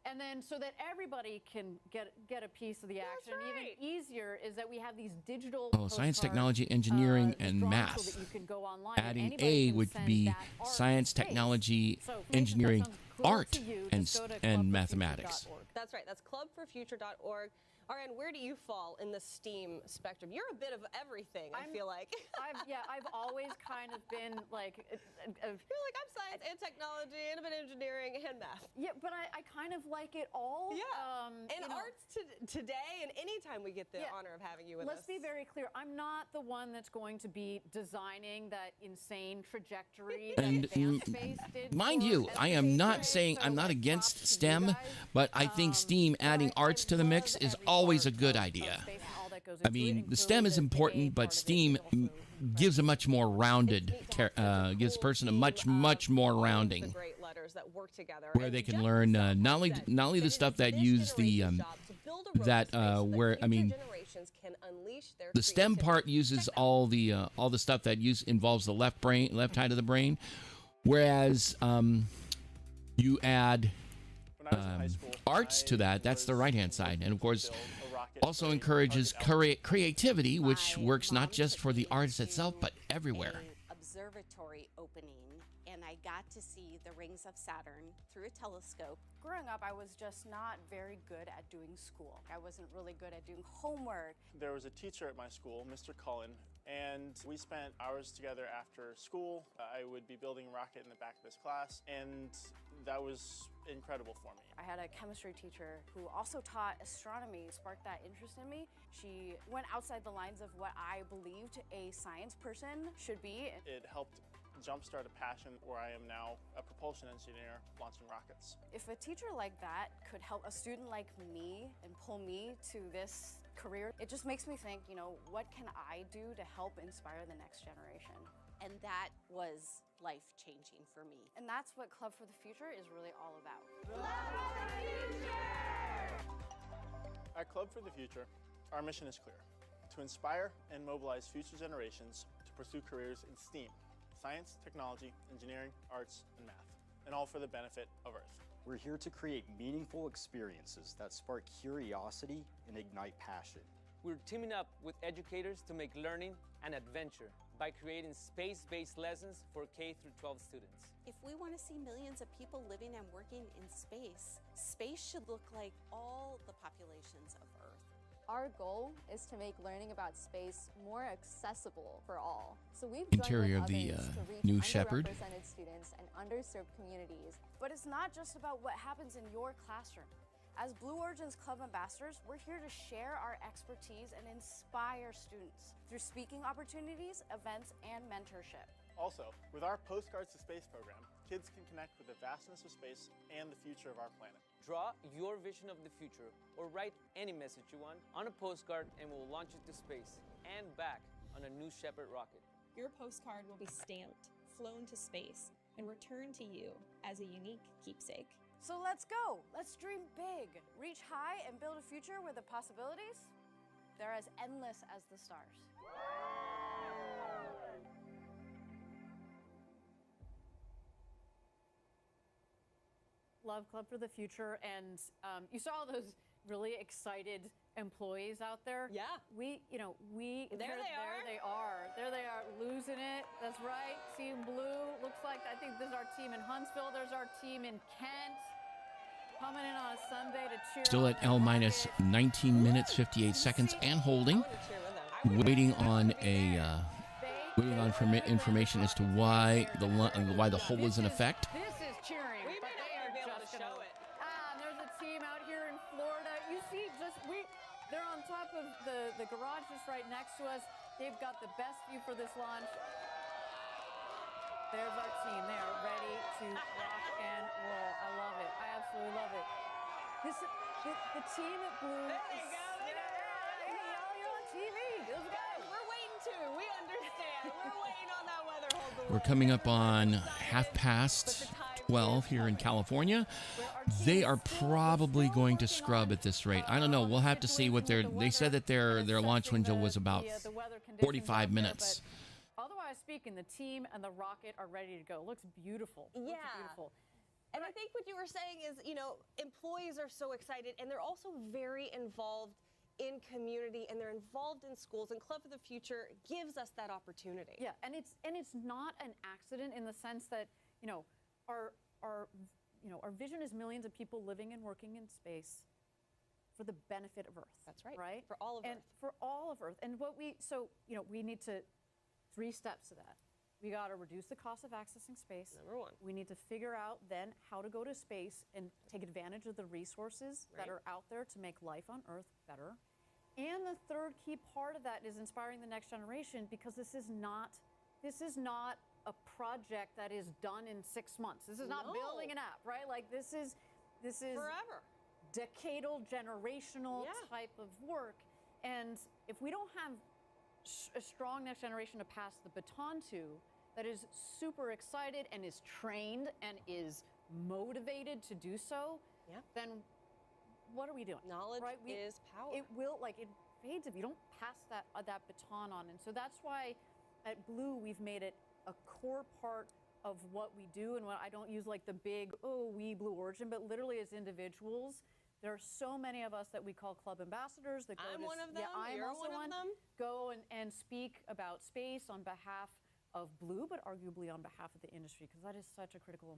And then so that everybody can get a piece of the action. right. Even easier is that we have these digital Science, postcards, technology, engineering, this and drawing tool math. that you can go online and Adding anybody A can would send be that art science, to space. technology, So if you think that engineering, sounds cool art, to you, and just go to mathematics. clubforfuture.org. That's right. That's clubforfuture.org. Ariane, where do you fall in the STEAM spectrum? You're a bit of everything, I feel like. I've always kind of been like, You're like, I'm science and technology and a bit of engineering and math. yeah, but I kind of like it all. Yeah. And you know, arts today and anytime we get the Yeah. honor of having you with Let's us. be very clear. I'm not the one that's going to be designing that insane trajectory And, that Advanced Space did. Mind for you, I am not SpaceX, saying so, I'm not like, against props to you STEM, guys. but I think STEAM adding I arts to the mix love is every always a part good of idea. space and all that goes I into it, mean, the including STEM is the A important, but part of it, STEam also gives a much more rounded, gives a person a much more rounding, The great letters that work together. where And they can Jeff learn himself not has said only the that stuff it that is use this the generation's job to build a road that to space so where I future mean generations can unleash their the STEM creativity. part uses Check that. all the stuff that involves the left side of the brain, whereas you add When I was in high school, arts to that. That's the was right hand side, and of course build a rocket also for encourages target creativity, which My works mom not just took for the me arts itself, to but everywhere. a observatory opening, and I got to see the rings of Saturn through a telescope. Growing up, I was just not very good at doing school. I wasn't really good at doing homework. There was a teacher at my school, Mr. Cullen, and we spent hours together after school. I would be building a rocket in the back of his class, and that was incredible for me. I had a chemistry teacher who also taught astronomy, sparked that interest in me. She went outside the lines of what I believed a science person should be. It helped jumpstart a passion where I am now a propulsion engineer launching rockets. If a teacher like that could help a student like me and pull me to this career, it just makes me think, what can I do to help inspire the next generation? And that was life-changing for me. And that's what Club for the Future is really all about. At Club for the Future, our mission is clear: to inspire and mobilize future generations to pursue careers in STEAM, science, technology, engineering, arts, and math, and all for the benefit of Earth. We're here to create meaningful experiences that spark curiosity and ignite passion. We're teaming up with educators to make learning an adventure by creating space-based lessons for K-12 students. If we want to see millions of people living and working in space, space should look like all the populations of Earth. Our goal is to make learning about space more accessible for all. So we've Interior joined of with the others to reach New Shepard. underrepresented students and underserved communities. But it's not just about what happens in your classroom. As Blue Origin's Club Ambassadors, we're here to share our expertise and inspire students through speaking opportunities, events, and mentorship. Also, with our Postcards to Space program, kids can connect with the vastness of space and the future of our planet. Draw your vision of the future or write any message you want on a postcard and we'll launch it to space and back on a New Shepard rocket. Your postcard will be stamped, flown to space, and returned to you as a unique keepsake. So let's go. Let's dream big, reach high, and build a future where the possibilities, they're as endless as the stars. Love Club for the Future, and you saw all those really excited employees out there. Yeah. There they are, losing it. That's right, Team Blue. Looks like, I think this is our team in Huntsville. There's our team in Kent. coming in on a Sunday to cheer. Still at L minus 19 minutes 58 seconds and holding, waiting on information as to why the hold is in effect. This is cheering. We may not be able to show it. And there's a team out here in Florida. You see, they're on top of the garage just right next to us. They've got the best view for this launch. There's our team. They are ready to rock and roll. I love it. I absolutely love it. The team at Blue. There you go. You're on TV. Let's go. We're waiting too. We understand. We're waiting on that weather hold. We're coming up on 12:30 here in California. They are probably going to scrub at this rate. I don't know. We'll have to see what they said that their launch window was about 45 minutes. Otherwise speaking, the team and the rocket are ready to go. Looks beautiful. Yeah. Looks beautiful. And I think what you were saying is, employees are so excited, and they're also very involved in community, and they're involved in schools, and Club for the Future gives us that opportunity. Yeah, and it's not an accident in the sense that, our vision is millions of people living and working in space for the benefit of Earth. That's right. Right? For all of Earth. For all of Earth. And we need to 3 steps to that. We got to reduce the cost of accessing space. Number 1. We need to figure out then how to go to space and take advantage of the resources that are out there to make life on Earth better. And the third key part of that is inspiring the next generation, because this is not a project that is done in 6 months. This is not building an app, right? Like this is forever. Decadal, generational type of work. And if we don't have a strong next generation to pass the baton to, that is super excited and is trained and is motivated to do so, then what are we doing? Knowledge is power. It fades if you don't pass that baton on. And so that's why at Blue we've made it a core part of what we do. And I don't use like the big, we Blue Origin, but literally as individuals, there are so many of us that we call club ambassadors that go I'm one of them. I'm You're also one of them. Go and speak about space on behalf of Blue, but arguably on behalf of the industry, because that is such a critical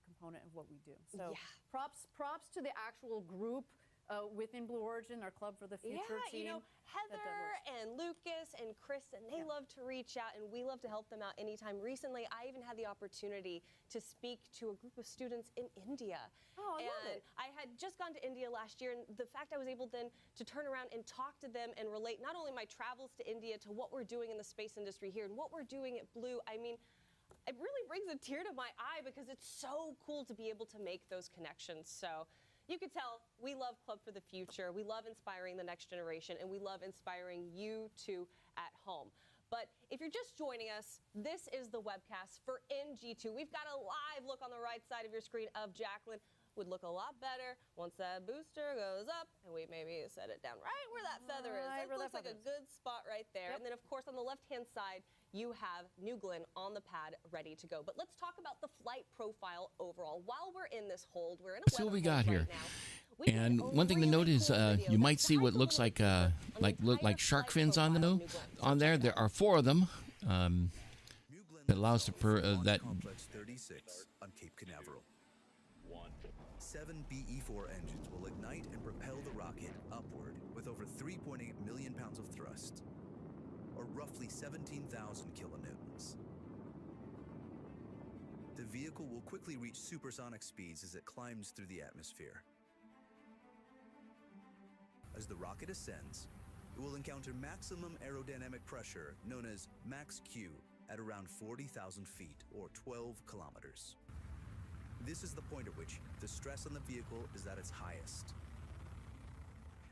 component of what we do. So props to the actual group within Blue Origin, our Club for the Future team. Heather and Lucas and Kristen, they love to reach out, and we love to help them out anytime. Recently, I even had the opportunity to speak to a group of students in India. Oh, I love it. I had just gone to India last year, and the fact I was able then to turn around and talk to them and relate not only my travels to India to what we're doing in the space industry here and what we're doing at Blue, I mean, it really brings a tear to my eye, because it's so cool to be able to make those connections. So you could tell we love Club for the Future. We love inspiring the next generation, and we love inspiring you too at home. But if you're just joining us, this is the webcast for NG2. We've got a live look on the right side of your screen of Jacqueline. Would look a lot better once that booster goes up, and we maybe set it down right where that feather is. That looks like a good spot right there. And then, of course, on the left-hand side, you have New Glenn on the pad ready to go. But let's talk about the flight profile overall. While we're in this hold, we're in a See what we weather got hold here. right now. And one thing to note is you might see what looks like shark fins on there. There are 4 of them. That allows that. Complex 36 on Cape Canaveral. 7 BE-4 engines will ignite and propel the rocket upward with over 3.8 million pounds of thrust, or roughly 17,000 kilonewtons. The vehicle will quickly reach supersonic speeds as it climbs through the atmosphere. As the rocket ascends, it will encounter maximum aerodynamic pressure known as max Q at around 40,000 feet or 12 kilometers. This is the point at which the stress on the vehicle is at its highest.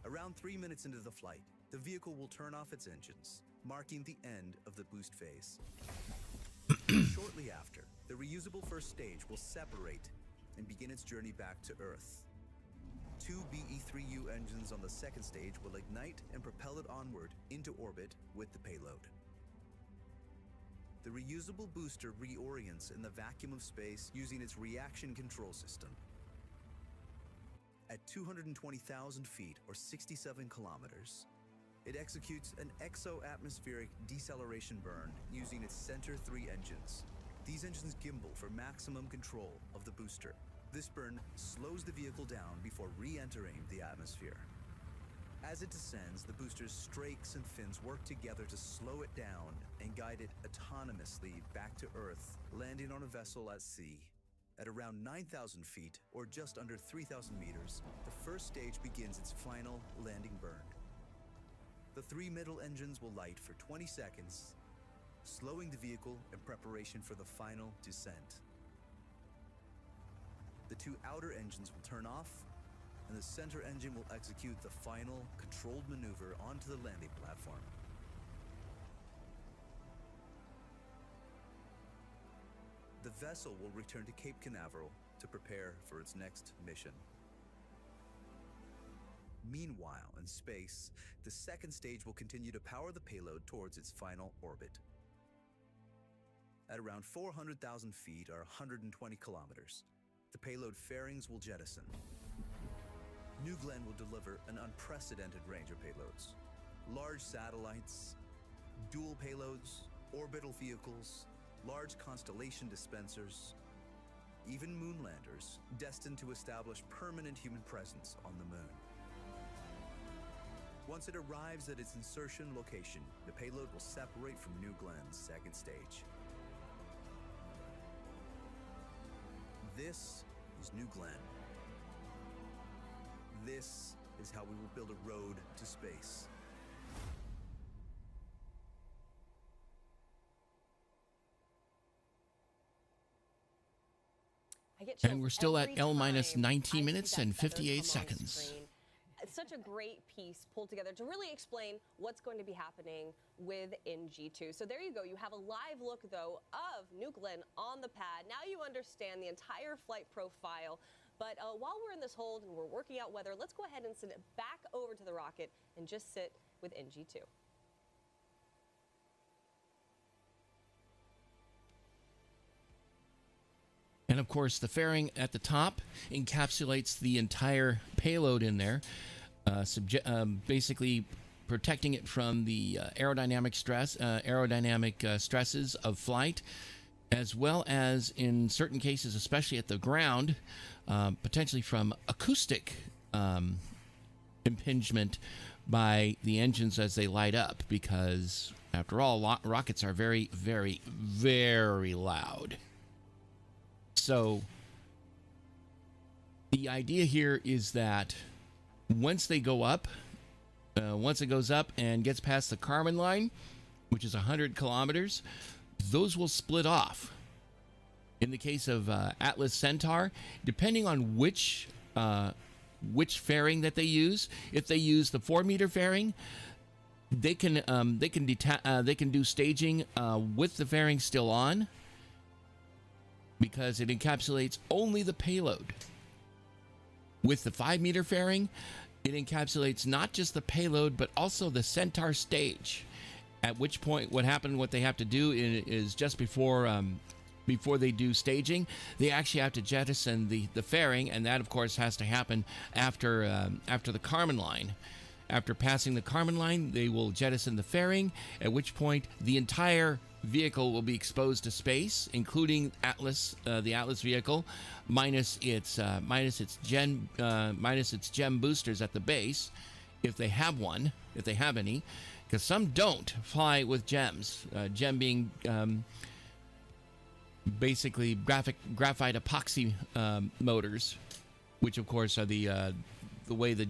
Around 3 minutes into the flight, the vehicle will turn off its engines, marking the end of the boost phase. Shortly after, the reusable first stage will separate and begin its journey back to Earth. 2 BE-3U engines on the second stage will ignite and propel it onward into orbit with the payload. The reusable booster reorients in the vacuum of space using its reaction control system. At 220,000 feet or 67 kilometers, it executes an exo-atmospheric deceleration burn using its Center 3 engines. These engines gimbal for maximum control of the booster. This burn slows the vehicle down before re-entering the atmosphere. As it descends, the booster's strakes and fins work together to slow it down and guide it autonomously back to Earth, landing on a vessel at sea. At around 9,000 feet, or just under 3,000 meters, the first stage begins its final landing burn. The three middle engines will light for 20 seconds, slowing the vehicle in preparation for the final descent. The two outer engines will turn off, and the center engine will execute the final controlled maneuver onto the landing platform. The vessel will return to Cape Canaveral to prepare for its next mission. Meanwhile, in space, the second stage will continue to power the payload towards its final orbit. At around 400,000 feet, or 120 kilometers, the payload fairings will jettison. New Glenn will deliver an unprecedented range of payloads. Large satellites, dual payloads, orbital vehicles, large constellation dispensers, even moonlanders destined to establish permanent human presence on the moon. Once it arrives at its insertion location, the payload will separate from New Glenn's second stage. This is New Glenn. This is how we will build a road to space. I get chills And we're still at every L minus time 19 I minutes see that and feather 58 come on seconds. screen. It's such a great piece pulled together to really explain what's going to be happening with NG2. So there you go. You have a live look, though, of New Glenn on the pad. Now you understand the entire flight profile. But while we're in this hold and we're working out weather, let's go ahead and send it back over to the rocket and just sit with NG2. And of course, the fairing at the top encapsulates the entire payload in there, basically protecting it from the aerodynamic stresses of flight, as well as in certain cases, especially at the ground, potentially from acoustic impingement by the engines as they light up, because after all, rockets are very, very, very loud. So the idea here is that once they go up, once it goes up and gets past the Kármán line, which is 100 kilometers, those will split off. In the case of Atlas Centaur, depending on which fairing that they use, if they use the 4-meter fairing, they can do staging with the fairing still on, because it encapsulates only the payload. With the 5-meter fairing, it encapsulates not just the payload, but also the Centaur stage. At which point, what they have to do is just before they do staging, they actually have to jettison the fairing, and that, of course, has to happen after the Kármán line. After passing the Kármán line, they will jettison the fairing, at which point the entire vehicle will be exposed to space, including Atlas, the Atlas vehicle, minus its gem boosters at the base, if they have any, because some don't fly with gems. Gem being basically graphite epoxy motors, which of course are the way the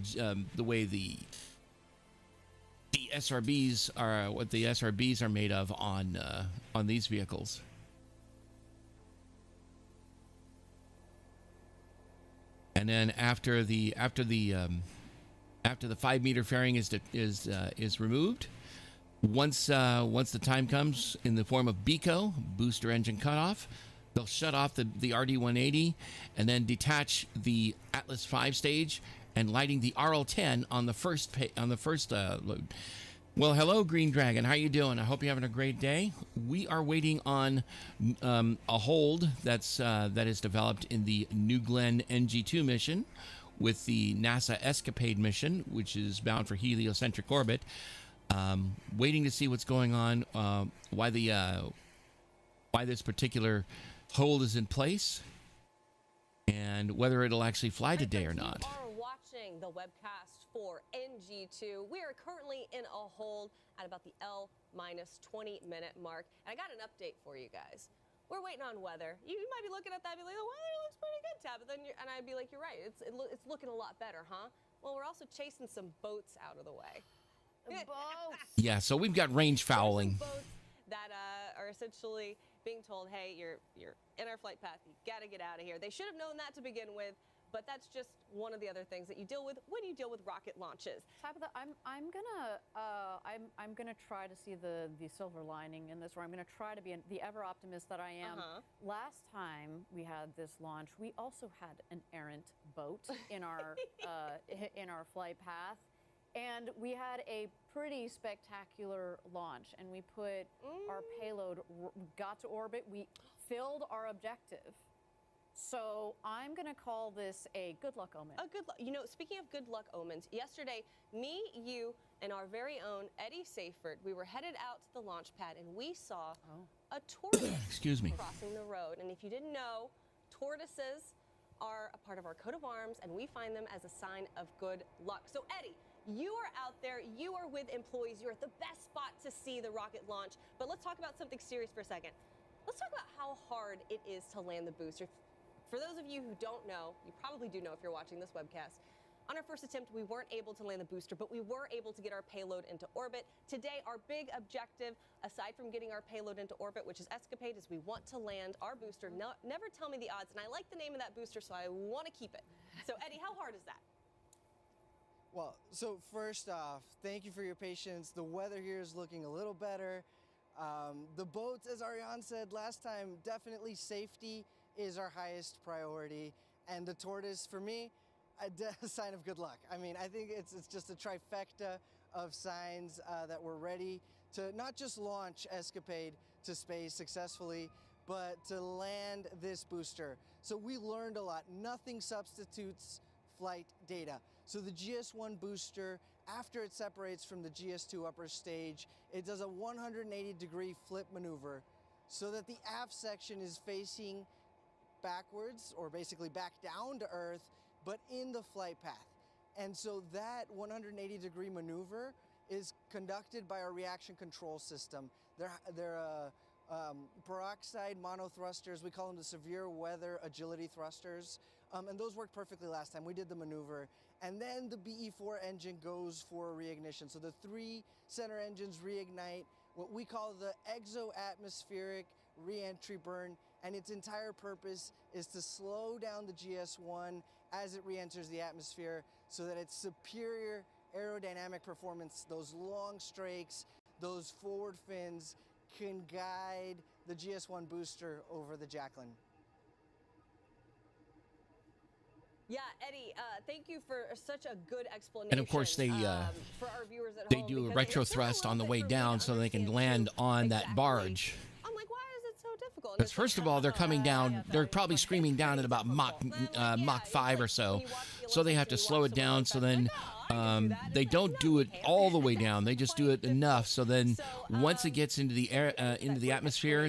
SRBs are, what the SRBs are made of on these vehicles. And then after the 5-meter fairing is removed, once the time comes in the form of BECO, booster engine cutoff, they'll shut off the RD-180 and then detach the Atlas 5 stage, and lighting the RL-10 on the first load. Well, hello, Green Dragon. How you doing? I hope you're having a great day. We are waiting on a hold that is developed in the New Glenn NG2 mission with the NASA ESCAPADE mission, which is bound for heliocentric orbit. Waiting to see what's going on, why this particular hold is in place. and whether it'll actually fly today or not. You are watching the webcast for NG2. We are currently in a hold at about the L-20-minute mark. And I got an update for you guys. We're waiting on weather. You might be looking at that and be like, the weather looks pretty good, Tabitha. And I'd be like, you're right. It's looking a lot better, huh? Well, we're also chasing some boats out of the way. Boats. Yeah, so we've got range fouling. Boats that are essentially being told, hey, you're in our flight path. You got to get out of here. They should have known that to begin with, but that's just one of the other things that you deal with when you deal with rocket launches. Tabitha, I'm gonna try to see the silver lining in this, or I'm gonna try to be the ever optimist that I am. Last time we had this launch, we also had an errant boat in our in our flight path. And we had a pretty spectacular launch, and we put our payload, got to orbit, we filled our objective. So I'm going to call this a good luck omen. A good luck. You know, speaking of good luck omens, yesterday, me, you, and our very own Eddie Safert, we were headed out to the launch pad, and we saw a tortoise Excuse me. crossing the road. And if you didn't know, tortoises are a part of our coat of arms, and we find them as a sign of good luck. So, Eddie, you are out there, you are with employees, you're at the best spot to see the rocket launch. But let's talk about something serious for a second. Let's talk about how hard it is to land the booster. For those of you who don't know, you probably do know if you're watching this webcast, on our first attempt, we weren't able to land the booster, but we were able to get our payload into orbit. Today, our big objective, aside from getting our payload into orbit, which is ESCAPADE, is we want to land our booster. Never tell me the odds, and I like the name of that booster, so I want to keep it. So, Eddie, how hard is that? Well, so first off, thank you for your patience. The weather here is looking a little better. The boats, as Ariane said last time, definitely safety is our highest priority. And the tortoise, for me, a sign of good luck. I mean, I think it's just a trifecta of signs that we're ready to not just launch ESCAPADE to space successfully, but to land this booster. So we learned a lot. Nothing substitutes flight data. So the GS1 booster, after it separates from the GS2 upper stage, it does a 180-degree flip maneuver so that the aft section is facing backwards, or basically back down to Earth, but in the flight path. And so that 180-degree maneuver is conducted by our reaction control system. They're peroxide monothrusters. We call them the severe weather agility thrusters. And those worked perfectly last time. We did the maneuver. And then the BE4 engine goes for reignition. So the 3 center engines reignite what we call the exo-atmospheric re-entry burn. And its entire purpose is to slow down the GS1 as it re-enters the atmosphere so that its superior aerodynamic performance, those long strakes, those forward fins, can guide the GS1 booster over the Jacqueline. Yeah, Eddie, thank you for such a good explanation. And of course, they for our viewers at they home, do a because retro it's still thrust on the way for me to down so they can understand land too on that exactly. barge. I'm like, why is it so difficult? And Because it's first like, of all, they're coming down. They're probably screaming down at about Mach 5 or so. So they have to slow it down. So then they don't do it all the way down. They just do it enough. So then once it gets into the air, into the atmosphere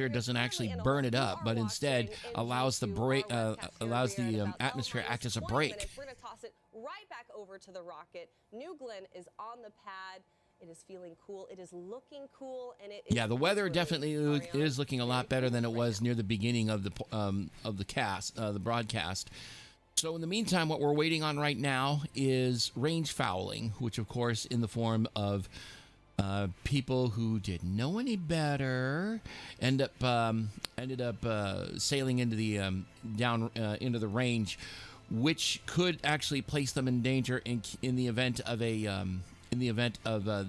doesn't actually burn it up, but instead allows the atmosphere act as a brake. We're gonna toss it right back over to the rocket. New Glenn is on the pad. It is feeling cool. It is looking cool, and it is. Yeah, the weather definitely is looking a lot better than it was near the beginning of the broadcast. So in the meantime, what we're waiting on right now is range fouling, which of course in the form of people who didn't know any better ended up sailing into the into the range, which could actually place them in danger in the event of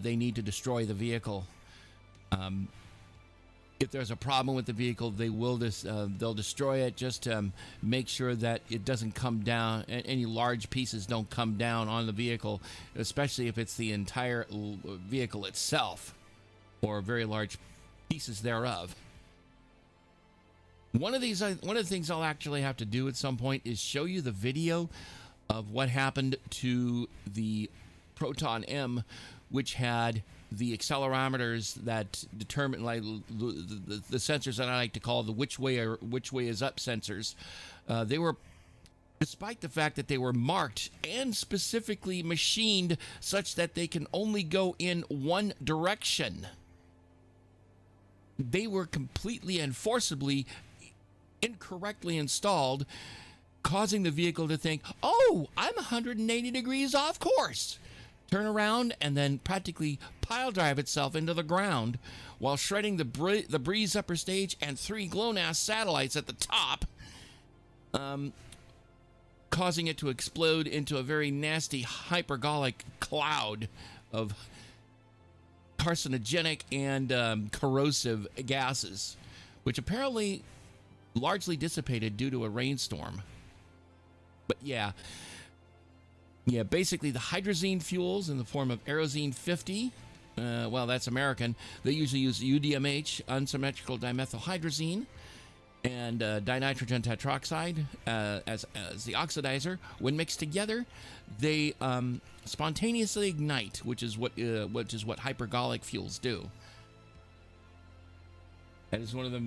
they need to destroy the vehicle. If there's a problem with the vehicle, they'll destroy it just to make sure that it doesn't come down. Any large pieces don't come down on the vehicle, especially if it's the entire vehicle itself or very large pieces thereof. One of the things I'll actually have to do at some point is show you the video of what happened to the Proton M which had the accelerometers that determine, like the sensors that I like to call the which way is up sensors. They were, despite the fact that they were marked and specifically machined such that they can only go in one direction, they were completely and forcibly incorrectly installed, causing the vehicle to think, oh, I'm 180 degrees off course, turn around, and then practically pile drive itself into the ground while shredding the Breeze upper stage and 3 GLONASS satellites at the top, causing it to explode into a very nasty hypergolic cloud of carcinogenic and corrosive gases, which apparently largely dissipated due to a rainstorm. But yeah, basically the hydrazine fuels in the form of Aerozine 50, well, that's American. They usually use UDMH, unsymmetrical dimethylhydrazine, and dinitrogen tetroxide as the oxidizer. When mixed together, they spontaneously ignite, which is what hypergolic fuels do. That is one of the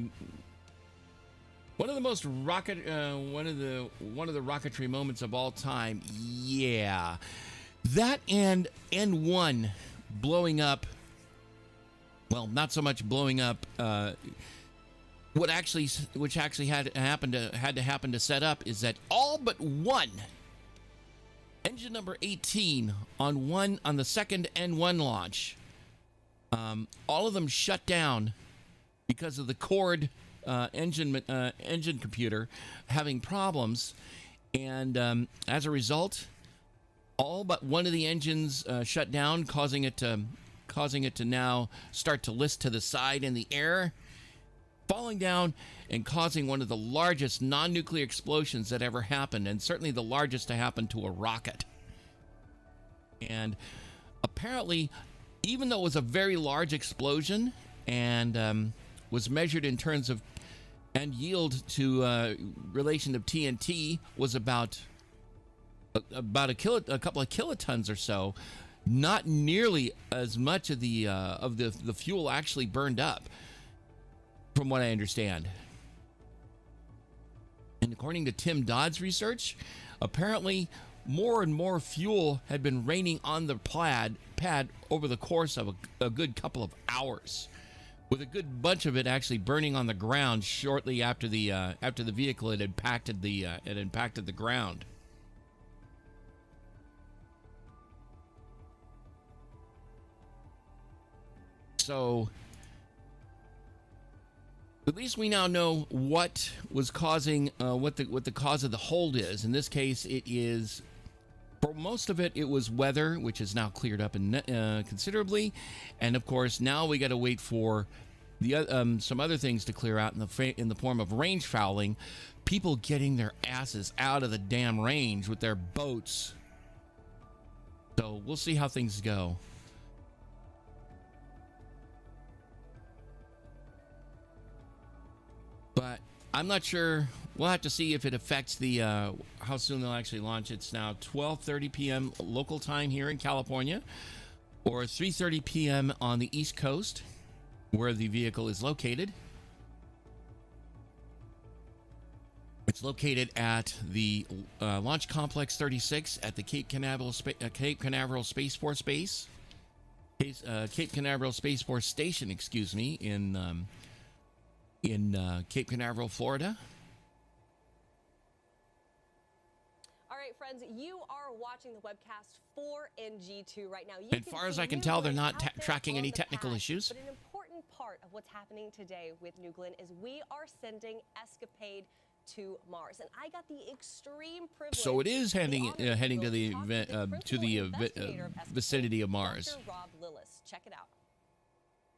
most one of the rocketry moments of all time. Yeah, that and N1 blowing up. Well, not so much blowing up. Which actually had to happen to set up is that all but one engine number 18 on the second N1 launch, all of them shut down because of the cord engine computer having problems, and as a result, all but one of the engines shut down, causing it to now start to list to the side in the air, falling down and causing one of the largest non-nuclear explosions that ever happened, and certainly the largest to happen to a rocket. And apparently, even though it was a very large explosion and was measured in terms of and yield to relation of TNT was about a couple of kilotons or so, not nearly as much of the fuel actually burned up, from what I understand. And according to Tim Dodd's research, apparently more and more fuel had been raining on the pad over the course of a good couple of hours, with a good bunch of it actually burning on the ground shortly after the vehicle had impacted the ground. So at least we now know what was causing what the cause of the hold is. In this case, it is, for most of it, it was weather, which is now cleared up considerably, and of course now we got to wait for the some other things to clear out in the form of range fouling, people getting their asses out of the damn range with their boats. So we'll see how things go. But I'm not sure. We'll have to see if it affects the how soon they'll actually launch. It's now 12:30 p.m. local time here in California, or 3:30 p.m. on the East Coast, where the vehicle is located. It's located at the Launch Complex 36 at the Cape Canaveral Space Force Base, Cape Canaveral Space Force Station, excuse me, in Cape Canaveral, Florida. All right, friends, you are watching the webcast for NG2 right now. As far as I can tell, they're not tracking any technical issues. But an important part of what's happening today with New Glenn is we are sending ESCAPADE to Mars, and I got the extreme privilege. So it is heading to the vicinity of Mars. Dr. Rob Lillis, check it out.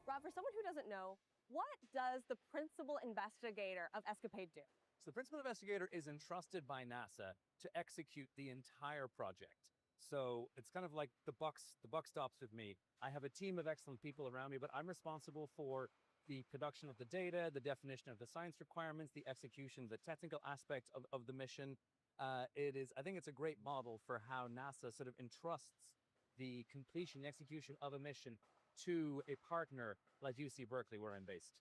Rob, for someone who doesn't know, what does the principal investigator of ESCAPADE do? So the principal investigator is entrusted by NASA to execute the entire project. So it's kind of like the buck stops with me. I have a team of excellent people around me, but I'm responsible for the production of the data, the definition of the science requirements, the execution, the technical aspect of the mission. I think it's a great model for how NASA sort of entrusts the completion, execution of a mission to a partner like UC Berkeley, where I'm based.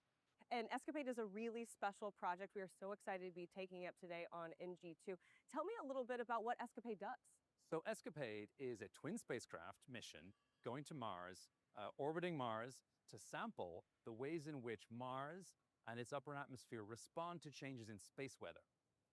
And ESCAPADE is a really special project. We are so excited to be taking it up today on NG2. Tell me a little bit about what ESCAPADE does. So ESCAPADE is a twin spacecraft mission going to Mars, orbiting Mars to sample the ways in which Mars and its upper atmosphere respond to changes in space weather.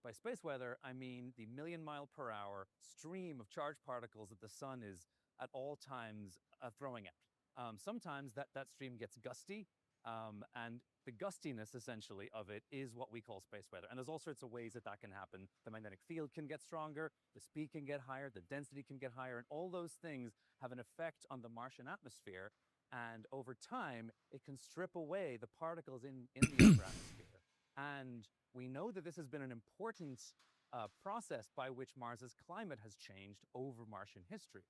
By space weather, I mean the million-mile-per-hour stream of charged particles that the sun is at all times throwing out. Sometimes that stream gets gusty, and the gustiness, essentially, of it is what we call space weather. And there's all sorts of ways that can happen. The magnetic field can get stronger, the speed can get higher, the density can get higher, and all those things have an effect on the Martian atmosphere. And over time, it can strip away the particles in the upper atmosphere. And we know that this has been an important process by which Mars's climate has changed over Martian history.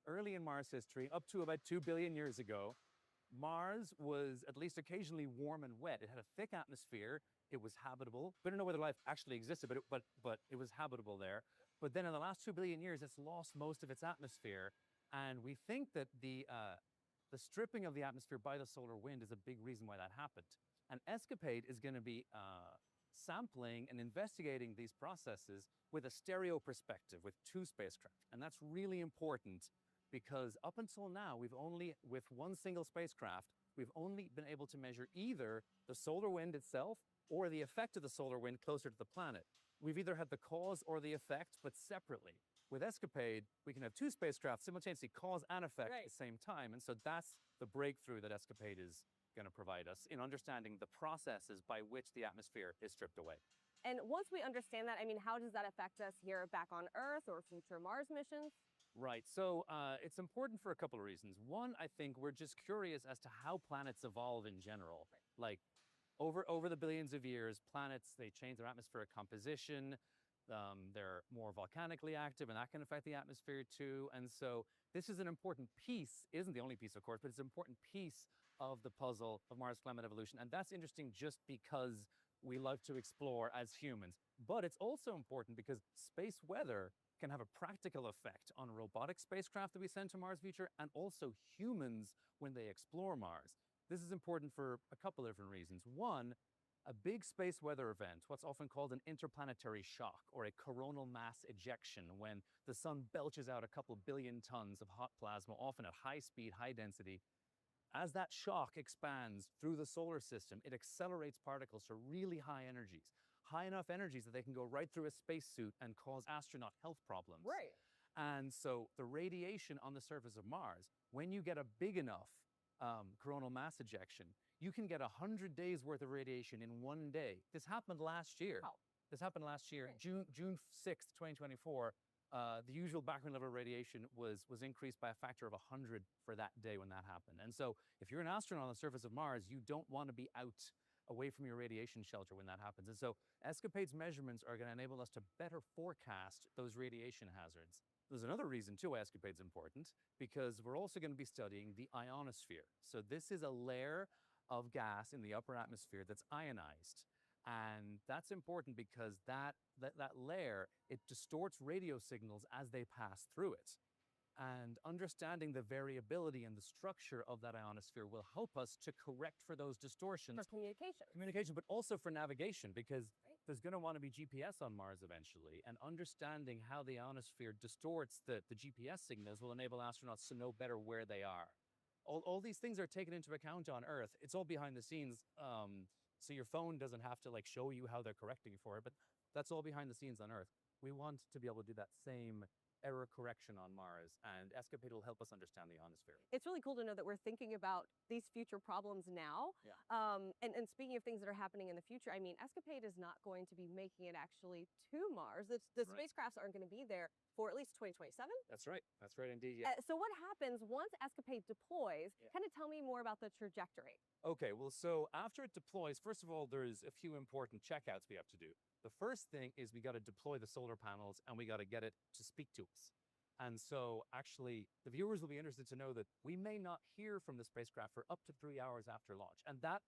Early in Mars history, up to about 2 billion years ago, Mars was at least occasionally warm and wet. It had a thick atmosphere. It was habitable. We don't know whether life actually existed, but it was habitable there. But then in the last 2 billion years, it's lost most of its atmosphere. And we think that the stripping of the atmosphere by the solar wind is a big reason why that happened. And ESCAPADE is going to be sampling and investigating these processes with a stereo perspective with 2 spacecraft. And that's really important because up until now, with one single spacecraft, we've only been able to measure either the solar wind itself or the effect of the solar wind closer to the planet. We've either had the cause or the effect, but separately. With ESCAPADE, we can have 2 spacecraft simultaneously cause and effect at the same time. And so that's the breakthrough that ESCAPADE is going to provide us in understanding the processes by which the atmosphere is stripped away. And once we understand that, I mean, how does that affect us here back on Earth or future Mars missions? Right. So it's important for a couple of reasons. One, I think we're just curious as to how planets evolve in general. Like over the billions of years, planets, they change their atmospheric composition. They're more volcanically active, and that can affect the atmosphere too. And so this is an important piece, isn't the only piece, of course, but it's an important piece of the puzzle of Mars climate evolution. And that's interesting just because we love to explore as humans. But it's also important because space weather can have a practical effect on robotic spacecraft that we send to Mars future and also humans when they explore Mars. This is important for a couple of different reasons. One, a big space weather event, what's often called an interplanetary shock or a coronal mass ejection, when the sun belches out a couple billion tons of hot plasma, often at high speed, high density. As that shock expands through the solar system, it accelerates particles to really high energies, high enough energies that they can go right through a spacesuit and cause astronaut health problems. Right. And so the radiation on the surface of Mars, when you get a big enough coronal mass ejection, you can get 100 days worth of radiation in one day. This happened last year. Wow. This happened last year, June 6th, 2024. The usual background level of radiation was increased by a factor of 100 for that day when that happened. And so if you're an astronaut on the surface of Mars, you don't want to be out away from your radiation shelter when that happens. And so ESCAPADE's measurements are going to enable us to better forecast those radiation hazards. There's another reason too why ESCAPADE's important, because we're also going to be studying the ionosphere. So this is a layer of gas in the upper atmosphere that's ionized. And that's important because that layer, it distorts radio signals as they pass through it. And understanding the variability and the structure of that ionosphere will help us to correct for those distortions. For communication. Communication, but also for navigation, because there's going to want to be GPS on Mars eventually. And understanding how the ionosphere distorts the GPS signals will enable astronauts to know better where they are. All these things are taken into account on Earth. It's all behind the scenes. So your phone doesn't have to show you how they're correcting for it, but that's all behind the scenes on Earth. We want to be able to do that same error correction on Mars, and ESCAPADE will help us understand the ionosphere. It's really cool to know that we're thinking about these future problems now. Yeah. And speaking of things that are happening in the future, I mean, ESCAPADE is not going to be making it actually to Mars. The spacecrafts aren't going to be there for at least 2027. That's right. That's right indeed, yeah. So what happens once ESCAPADE deploys? Kind of tell me more about the trajectory. Okay, well, so after it deploys, first of all, there's a few important checkouts we have to do. The first thing is we got to deploy the solar panels and we got to get it to speak to us. And so actually, the viewers will be interested to know that we may not hear from the spacecraft for up to 3 hours after launch. And that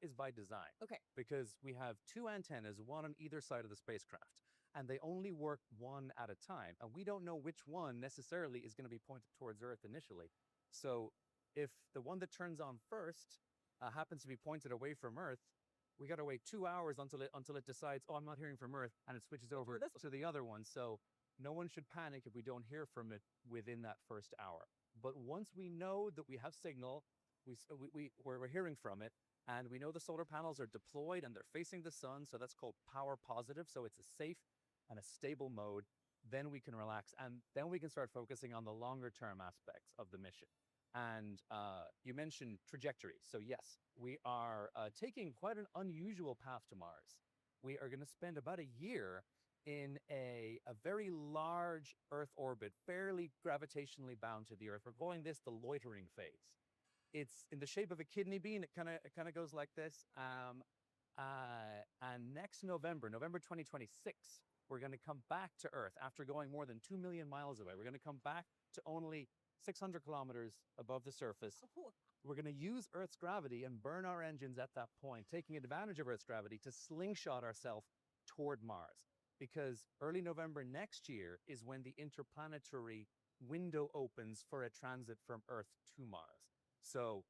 is by design. Okay. Because we have 2 antennas, one on either side of the spacecraft. and they only work one at a time. And we don't know which one necessarily is going to be pointed towards Earth initially. So if the one that turns on first happens to be pointed away from Earth, we got to wait 2 hours until it decides, oh, I'm not hearing from Earth, and it switches over to the other one. So no one should panic if we don't hear from it within that first hour. But once we know that we have signal, we're hearing from it, and we know the solar panels are deployed and they're facing the sun, so that's called power positive. So it's a safe and a stable mode. Then we can relax, and then we can start focusing on the longer term aspects of the mission. And you mentioned trajectory. So yes, we are taking quite an unusual path to Mars. We are going to spend about a year in a very large Earth orbit, fairly gravitationally bound to the Earth. We're calling this the loitering phase. It's in the shape of a kidney bean. It kind of goes like this. And next November 2026, we're going to come back to Earth after going more than 2 million miles away. We're going to come back to only 600 kilometers above the surface. We're going to use Earth's gravity and burn our engines at that point, taking advantage of Earth's gravity to slingshot ourselves toward Mars. Because early November next year is when the interplanetary window opens for a transit from Earth to Mars. So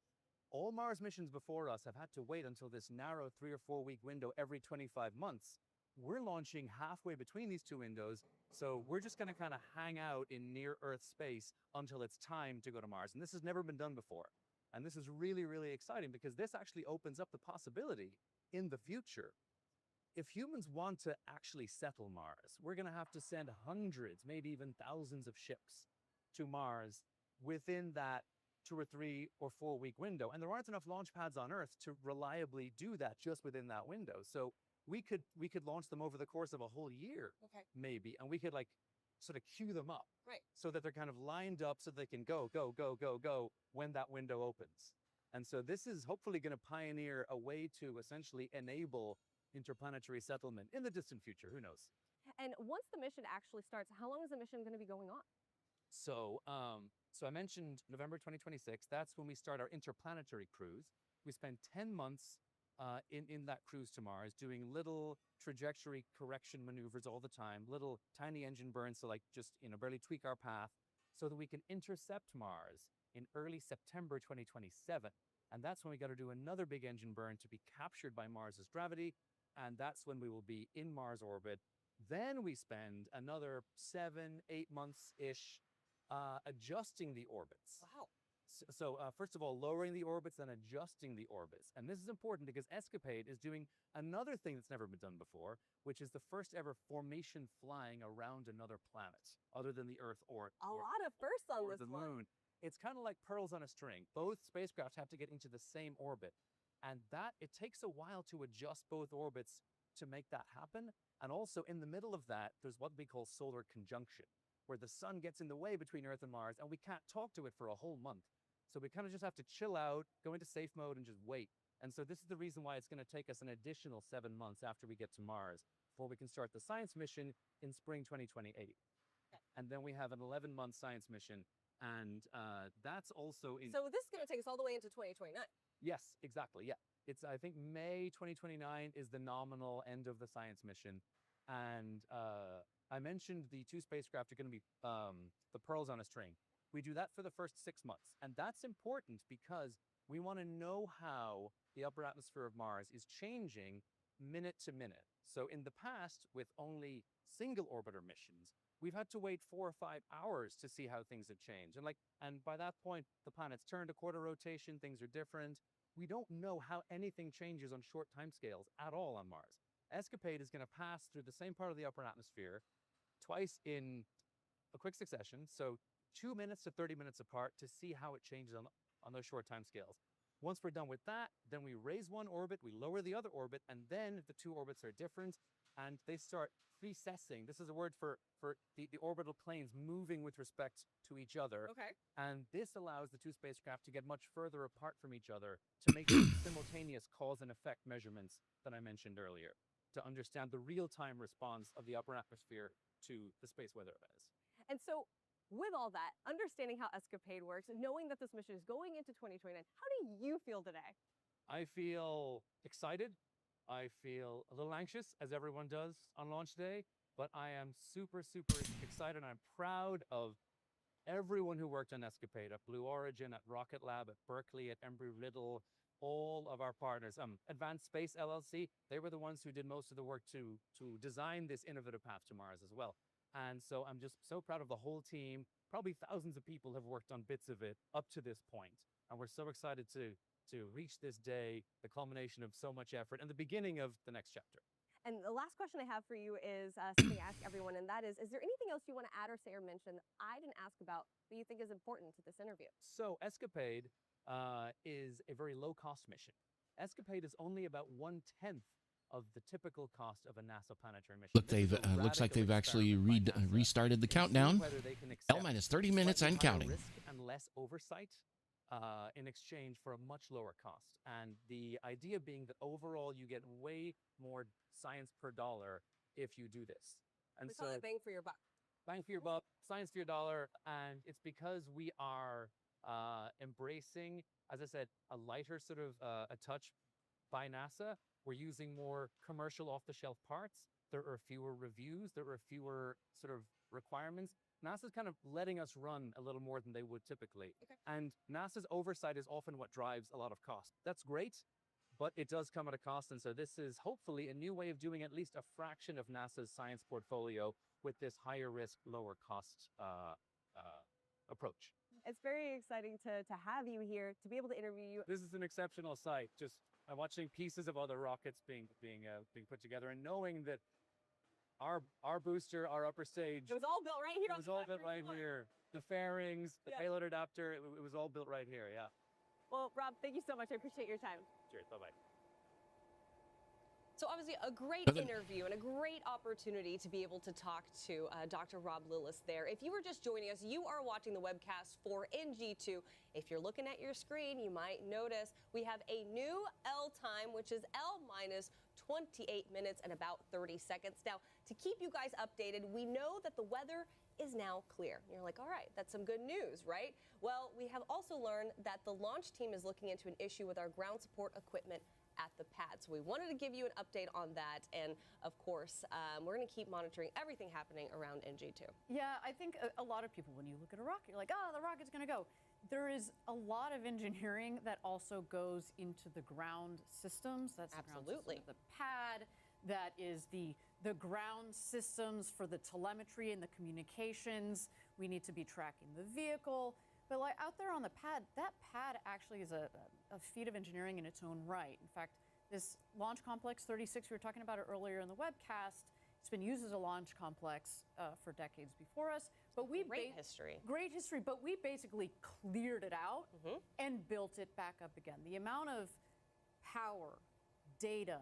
all Mars missions before us have had to wait until this narrow 3 or 4 week window every 25 months. We're launching halfway between these two windows, so we're just going to kind of hang out in near Earth space until it's time to go to Mars. And this has never been done before. And this is really, really exciting because this actually opens up the possibility in the future. If humans want to actually settle Mars, we're going to have to send hundreds, maybe even thousands of ships to Mars within that 2 or 3 or 4 week window. And there aren't enough launch pads on Earth to reliably do that just within that window. So we could launch them over the course of a whole year, maybe, and we could like sort of queue them up, so that they're kind of lined up so they can go when that window opens. And so this is hopefully going to pioneer a way to essentially enable interplanetary settlement in the distant future. Who knows? And once the mission actually starts, how long is the mission going to be going on? So, so I mentioned November 2026. That's when we start our interplanetary cruise. We spend 10 months in that cruise to Mars, doing little trajectory correction maneuvers all the time, little tiny engine burns to like just, barely tweak our path so that we can intercept Mars in early September 2027. And that's when we got to do another big engine burn to be captured by Mars's gravity. And that's when we will be in Mars orbit. Then we spend another 7-8 months-ish adjusting the orbits. Wow. So first of all, lowering the orbits and adjusting the orbits. And this is important because ESCAPADE is doing another thing that's never been done before, which is the first ever formation flying around another planet other than the Earth or a lot of firsts on this the one. Moon. It's kind of like pearls on a string. Both spacecraft have to get into the same orbit. And it takes a while to adjust both orbits to make that happen. And also in the middle of that, there's what we call solar conjunction, where the sun gets in the way between Earth and Mars, and we can't talk to it for a whole month. So we kind of just have to chill out, go into safe mode, and just wait. And so this is the reason why it's going to take us an additional 7 months after we get to Mars before we can start the science mission in spring 2028. Okay. And then we have an 11-month science mission, and that's also in... So this is going to take us all the way into 2029. Yes, exactly, yeah. It's, I think, May 2029 is the nominal end of the science mission. And I mentioned the 2 spacecraft are going to be the pearls on a string. We do that for the first 6 months. And that's important because we want to know how the upper atmosphere of Mars is changing minute to minute. So in the past, with only single orbiter missions, we've had to wait 4 or 5 hours to see how things have changed. And by that point, the planet's turned a quarter rotation, things are different. We don't know how anything changes on short timescales at all on Mars. ESCAPADE is going to pass through the same part of the upper atmosphere twice in a quick succession. So 2 minutes to 30 minutes apart to see how it changes on those short time scales. Once we're done with that, then we raise one orbit, we lower the other orbit, and then the 2 orbits are different, and they start precessing. This is a word for the orbital planes moving with respect to each other. Okay. And this allows the 2 spacecraft to get much further apart from each other to make simultaneous cause and effect measurements that I mentioned earlier, to understand the real-time response of the upper atmosphere to the space weather events. And so, with all that, understanding how ESCAPADE works, and knowing that this mission is going into 2029, how do you feel today? I feel excited. I feel a little anxious, as everyone does on launch day. but I am super, super excited. And I'm proud of everyone who worked on ESCAPADE, at Blue Origin, at Rocket Lab, at Berkeley, at Embry-Riddle, all of our partners. Advanced Space LLC, they were the ones who did most of the work to design this innovative path to Mars as well. And so I'm just so proud of the whole team. Probably thousands of people have worked on bits of it up to this point. And we're so excited to reach this day, the culmination of so much effort and the beginning of the next chapter. And the last question I have for you is something I ask everyone, and that is there anything else you want to add or say or mention I didn't ask about that you think is important to this interview? So ESCAPADE is a very low-cost mission. ESCAPADE is only about 1/10 of the typical cost of a NASA planetary mission. Look, they've looks like they've actually restarted the countdown. L minus 30 minutes and counting. Risk and less oversight in exchange for a much lower cost. And the idea being that overall you get way more science per dollar if you do this. And we call it bang for your buck. Bang for your buck, science for your dollar. And it's because we are embracing, as I said, a lighter sort of a touch by NASA. We're using more commercial off-the-shelf parts. There are fewer reviews. There are fewer sort of requirements. NASA's kind of letting us run a little more than they would typically. Okay. And NASA's oversight is often what drives a lot of cost. That's great, but it does come at a cost. And so this is hopefully a new way of doing at least a fraction of NASA's science portfolio with this higher risk, lower cost approach. It's very exciting to have you here, to be able to interview you. This is an exceptional sight. Just watching pieces of other rockets being put together and knowing that our booster, our upper stage. It was all built right here. It was all built right here. The fairings, the payload adapter, it was all built right here, yeah. Well, Rob, thank you so much. I appreciate your time. Cheers, bye-bye. So obviously a great interview and a great opportunity to be able to talk to Dr. Rob Lillis there. If you were just joining us, you are watching the webcast for NG2. If you're looking at your screen, you might notice we have a new L time, which is L minus 28 minutes and about 30 seconds. Now, to keep you guys updated, we know that the weather is now clear. You're like, all right, that's some good news, right? Well, we have also learned that the launch team is looking into an issue with our ground support equipment at the pad. So we wanted to give you an update on that. And of course, we're going to keep monitoring everything happening around NG2. Yeah, I think a lot of people, when you look at a rocket, you're like, oh, the rocket's going to go. There is a lot of engineering that also goes into the ground systems. That's absolutely the pad. That is the ground systems for the telemetry and the communications. We need to be tracking the vehicle. But like out there on the pad, that pad actually is a feat of engineering in its own right. In fact, this Launch Complex 36, we were talking about it earlier in the webcast, it's been used as a launch complex for decades before us. But we Great history, but we basically cleared it out and built it back up again. The amount of power, data,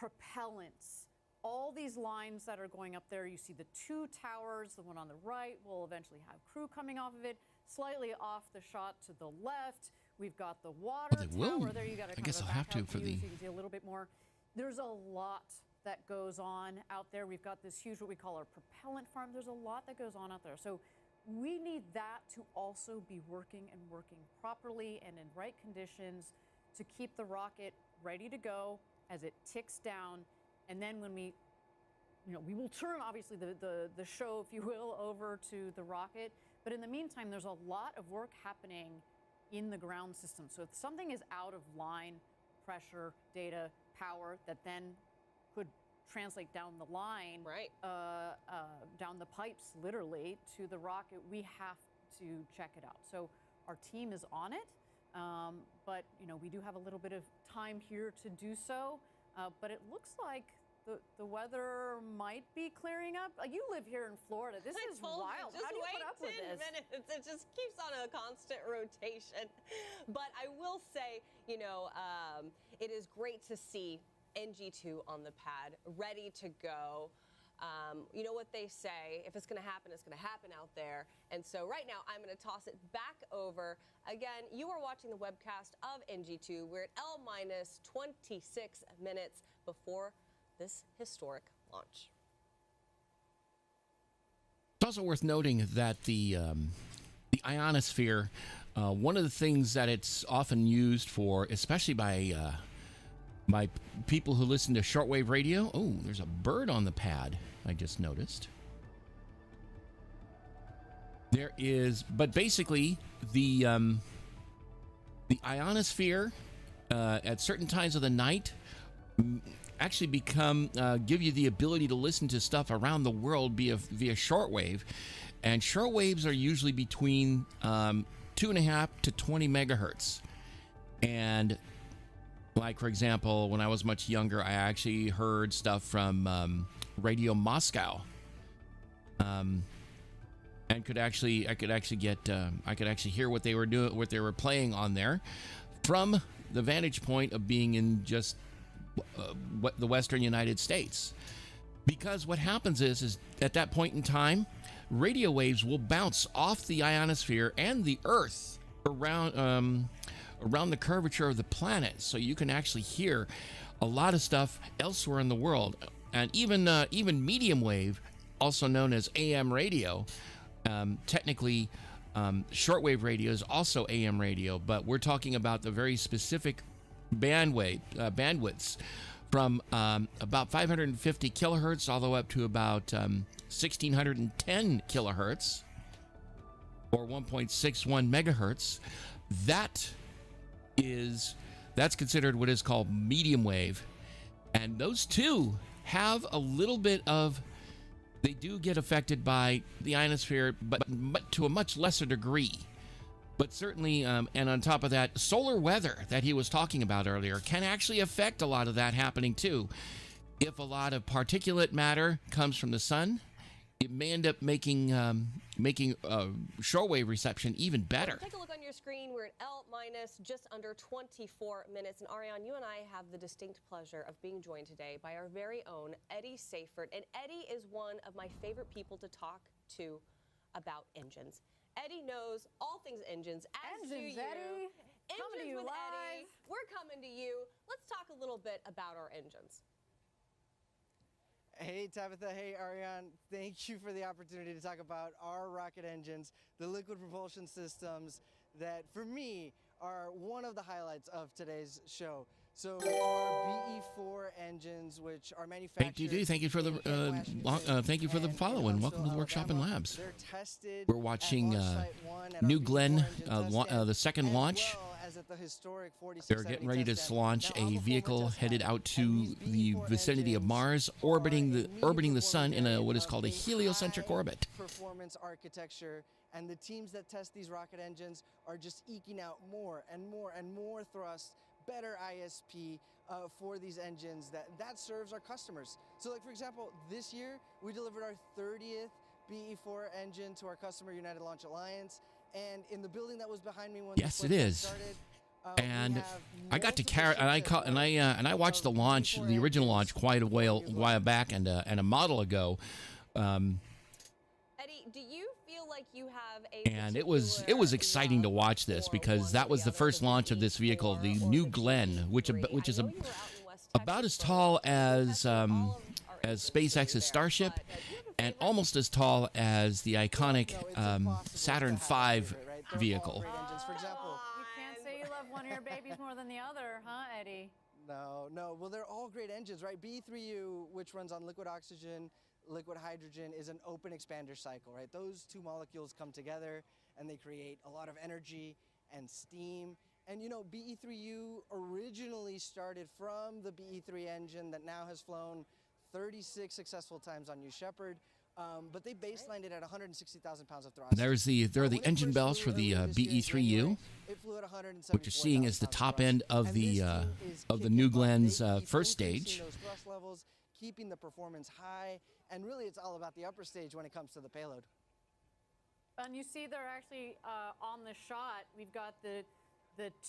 propellants, all these lines that are going up there. You see the two towers, the one on the right will eventually have crew coming off of it. Slightly off the shot to the left, we've got the water tower. There you got I guess I'll have to for the. So you can see a little bit more. There's a lot that goes on out there. We've got this huge, what we call our propellant farm. There's a lot that goes on out there. So we need that to also be working and working properly and in right conditions to keep the rocket ready to go as it ticks down. And then when we will turn, obviously, the show, if you will, over to the rocket. But in the meantime, there's a lot of work happening in the ground system. So if something is out of line, pressure, data, power, that then could translate down the line, down the pipes, literally, to the rocket, we have to check it out. So our team is on it. But, we do have a little bit of time here to do so. But it looks like the weather might be clearing up. You live here in Florida. This is wild. How do you put up with this? Just wait 10 minutes. It just keeps on a constant rotation. But I will say, it is great to see NG2 on the pad, ready to go. You know what they say, if it's going to happen, it's going to happen out there. And so right now, I'm going to toss it back over. Again, you are watching the webcast of NG2. We're at L minus 26 minutes before this historic launch. It's also worth noting that the ionosphere, one of the things that it's often used for, especially by by people who listen to shortwave radio. Oh, there's a bird on the pad, I just noticed. There is, but basically the ionosphere at certain times of the night actually give you the ability to listen to stuff around the world via shortwave, and shortwaves are usually between 2.5 to 20 megahertz. And like, for example, when I was much younger, I actually heard stuff from Radio Moscow, and I could actually hear what they were doing, what they were playing on there, from the vantage point of being in just the Western United States. Because what happens is at that point in time, radio waves will bounce off the ionosphere and the Earth around the curvature of the planet, so you can actually hear a lot of stuff elsewhere in the world. And even medium wave, also known as AM radio, technically shortwave radio is also AM radio, but we're talking about the very specific bandwidths from about 550 kilohertz all the way up to about 1610 kilohertz, or 1.61 megahertz. That's considered what is called medium wave, and those two have a little bit of, they do get affected by the ionosphere, but to a much lesser degree. But certainly, and on top of that, solar weather that he was talking about earlier can actually affect a lot of that happening too. If a lot of particulate matter comes from the sun, it may end up making shortwave reception even better. Take a look on your screen. We're at L minus just under 24 minutes. And Ariane, you and I have the distinct pleasure of being joined today by our very own Eddie Seifert. And Eddie is one of my favorite people to talk to about engines. Eddie knows all things engines, as do you. Eddie. Coming to you with live. Eddie. We're coming to you. Let's talk a little bit about our engines. Hey Tabitha, hey Ariane, thank you for the opportunity to talk about our rocket engines, the liquid propulsion systems that, for me, are one of the highlights of today's show. So our BE4 engines, which are manufactured. Thank you for the follow and welcome to the workshop and labs. They're tested. We're watching New Glenn, the second launch. They're getting ready to launch a vehicle headed out to the vicinity of Mars, orbiting the sun in what is called a heliocentric orbit. Performance architecture, and the teams that test these rocket engines are just eking out more and more and more thrust, better ISP for these engines that serves our customers. So, like for example, this year we delivered our 30th BE4 engine to our customer, United Launch Alliance. And in the building that was behind me when yes, it is. Started, and I got to carry, and I watched the launch, the original launch, quite a while back, and a model ago. Eddie, do you feel like you have a? And it was exciting to watch this, because that was the first launch of this vehicle, the New Glenn, which is about as tall as SpaceX's Starship, and almost as tall as the iconic Saturn V vehicle. For example, you can't say you love one of your babies more than the other, huh, Eddie? No. Well, they're all great engines, right? BE3U, which runs on liquid oxygen, liquid hydrogen, is an open expander cycle, right? Those two molecules come together and they create a lot of energy and steam. And you know, BE3U originally started from the BE3 engine that now has flown 36 successful times on New Shepard, but they baselined it at 160,000 pounds of thrust. There are the engine bells for the BE3U, which you're seeing as the top end of the New Glenn's first stage. Those thrust levels, keeping the performance high, and really it's all about the upper stage when it comes to the payload. And you see they're actually on the shot. We've got the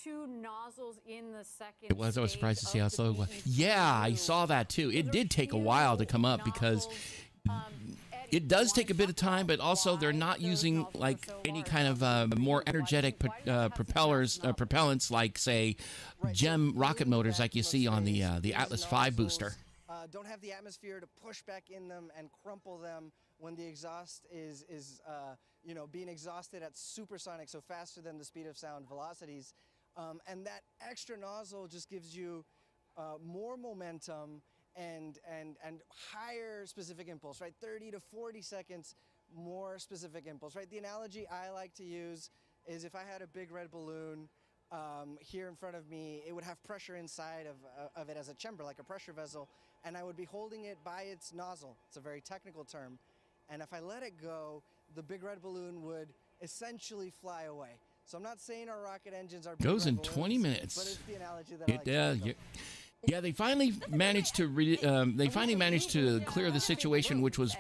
two nozzles in the second. I was surprised to see how slow it was. Yeah, I saw that too. It did take a while to come up, because it does take a bit of time, but also they're not using like any kind of more energetic propellants like, say, GEM rocket motors like you see on the Atlas V booster. Don't have the atmosphere to push back in them and crumple them when the exhaust is being exhausted at supersonic, so faster than the speed of sound velocities. And that extra nozzle just gives you more momentum and higher specific impulse, right? 30 to 40 seconds more specific impulse, right? The analogy I like to use is if I had a big red balloon here in front of me, it would have pressure inside of it as a chamber, like a pressure vessel, and I would be holding it by its nozzle. It's a very technical term. And if I let it go, the big red balloon would essentially fly away. So I'm not saying our rocket engines are big Goes red in balloons, 20 minutes. but it's the analogy that I like to think of. Yeah, they finally managed to clear the situation, which was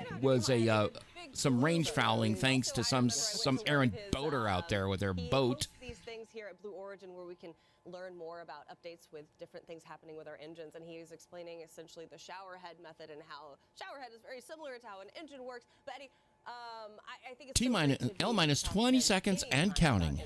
a some range fouling thanks to some errant boater out there with their boat. These things here at Blue Origin where we can learn more about updates with different things happening with our engines, and he is explaining essentially the shower head method and how shower head is very similar to how an engine works. But Eddie, I think it's L minus 20 seconds and counting.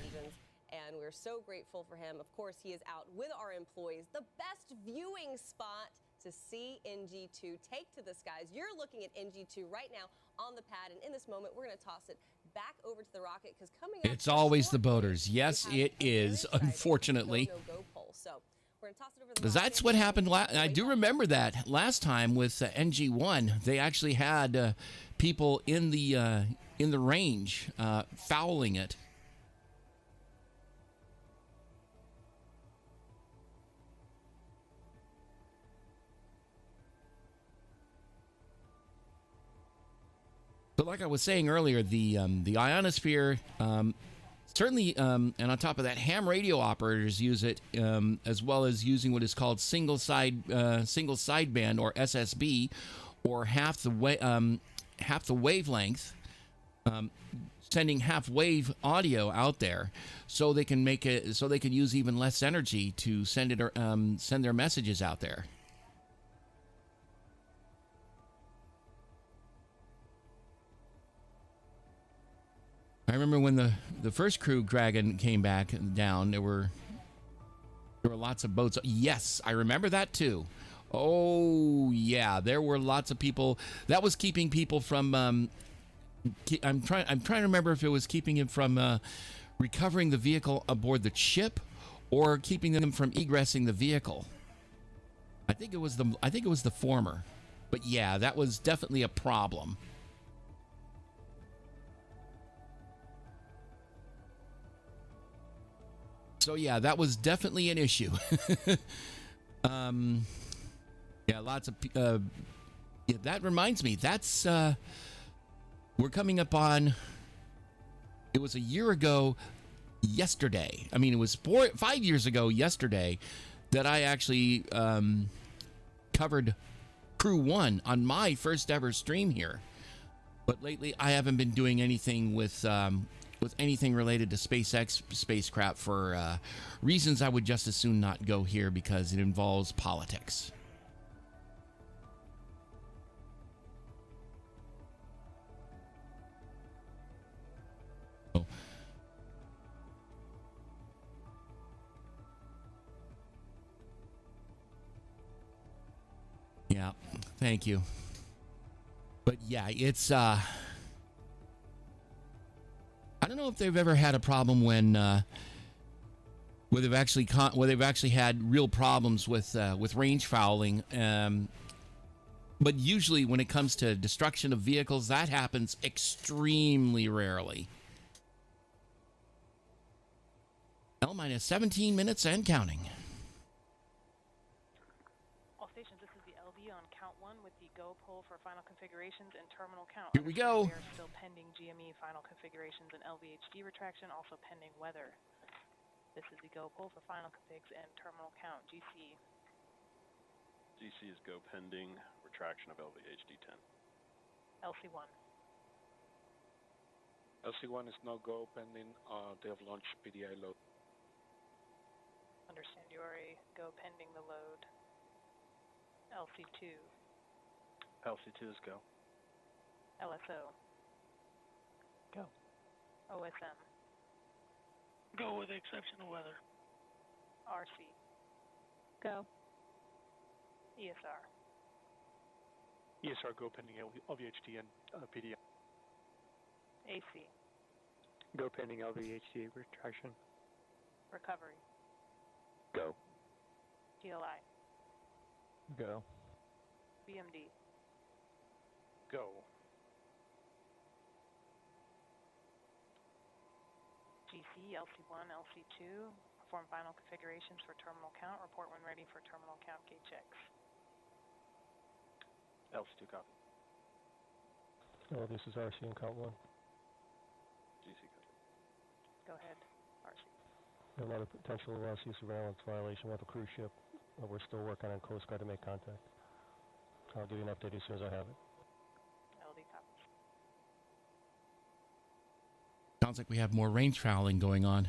And we're so grateful for him. Of course, he is out with our employees. The best viewing spot to see NG2 take to the skies. You're looking at NG2 right now on the pad, and in this moment, we're going to toss it back over to the rocket because coming up, It's always the boaters. Yes, it is, unfortunately. no-go pole. So we're going to toss it over to the That's what happened. I do remember that last time with NG1. They actually had people in the range fouling it. But like I was saying earlier, the ionosphere certainly, and on top of that, ham radio operators use it as well as using what is called single sideband or SSB, or half the wavelength, sending half wave audio out there, so they can use even less energy to send their messages out there. I remember when the first Crew Dragon came back down, there were lots of boats. Yes, I remember that too. Oh yeah, there were lots of people. That was keeping people from. I'm trying to remember if it was keeping him from recovering the vehicle aboard the ship, or keeping them from egressing the vehicle. I think it was the former, but yeah, that was definitely a problem. So yeah, that was definitely an issue. Yeah, lots of. Yeah, that reminds me. That's we're coming up on. It was a year ago yesterday. I mean, it was 5 years ago yesterday that I actually covered Crew 1 on my first ever stream here. But lately, I haven't been doing anything with anything related to SpaceX spacecraft for reasons I would just as soon not go here, because it involves politics. Oh. Yeah, thank you. But yeah, it's I don't know if they've ever had a problem when where they've actually had real problems with range fouling. But usually, when it comes to destruction of vehicles, that happens extremely rarely. L minus 17 minutes and counting. All stations, this is the LV on count 1 with the go poll for final configurations and terminal count. Here we go. We are still pending GME final configurations and LVHD retraction, also pending weather. This is the go poll for final configs and terminal count. GC. GC is go pending retraction of LVHD10. LC1. LC1 is no go pending they have launched PDI load. Understand you are a go pending the load. LC2. LC2 is go. LSO. Go. OSM. Go with the exception of weather. RC. Go. ESR. ESR go pending LVHD and PDI. AC. Go pending LVHD retraction. Recovery. Go. GLI. Go. BMD. Go. GC, LC1, LC2. Perform final configurations for terminal count. Report when ready for terminal count gate checks. LC2 copy. Oh, this is RC and count 1. GC copy. Go ahead, RC. A lot of potential sea surveillance violation with a cruise ship. We're still working on Coast Guard to make contact. I'll give you an update as soon as I have it. LD copies. Sounds like we have more range fouling going on.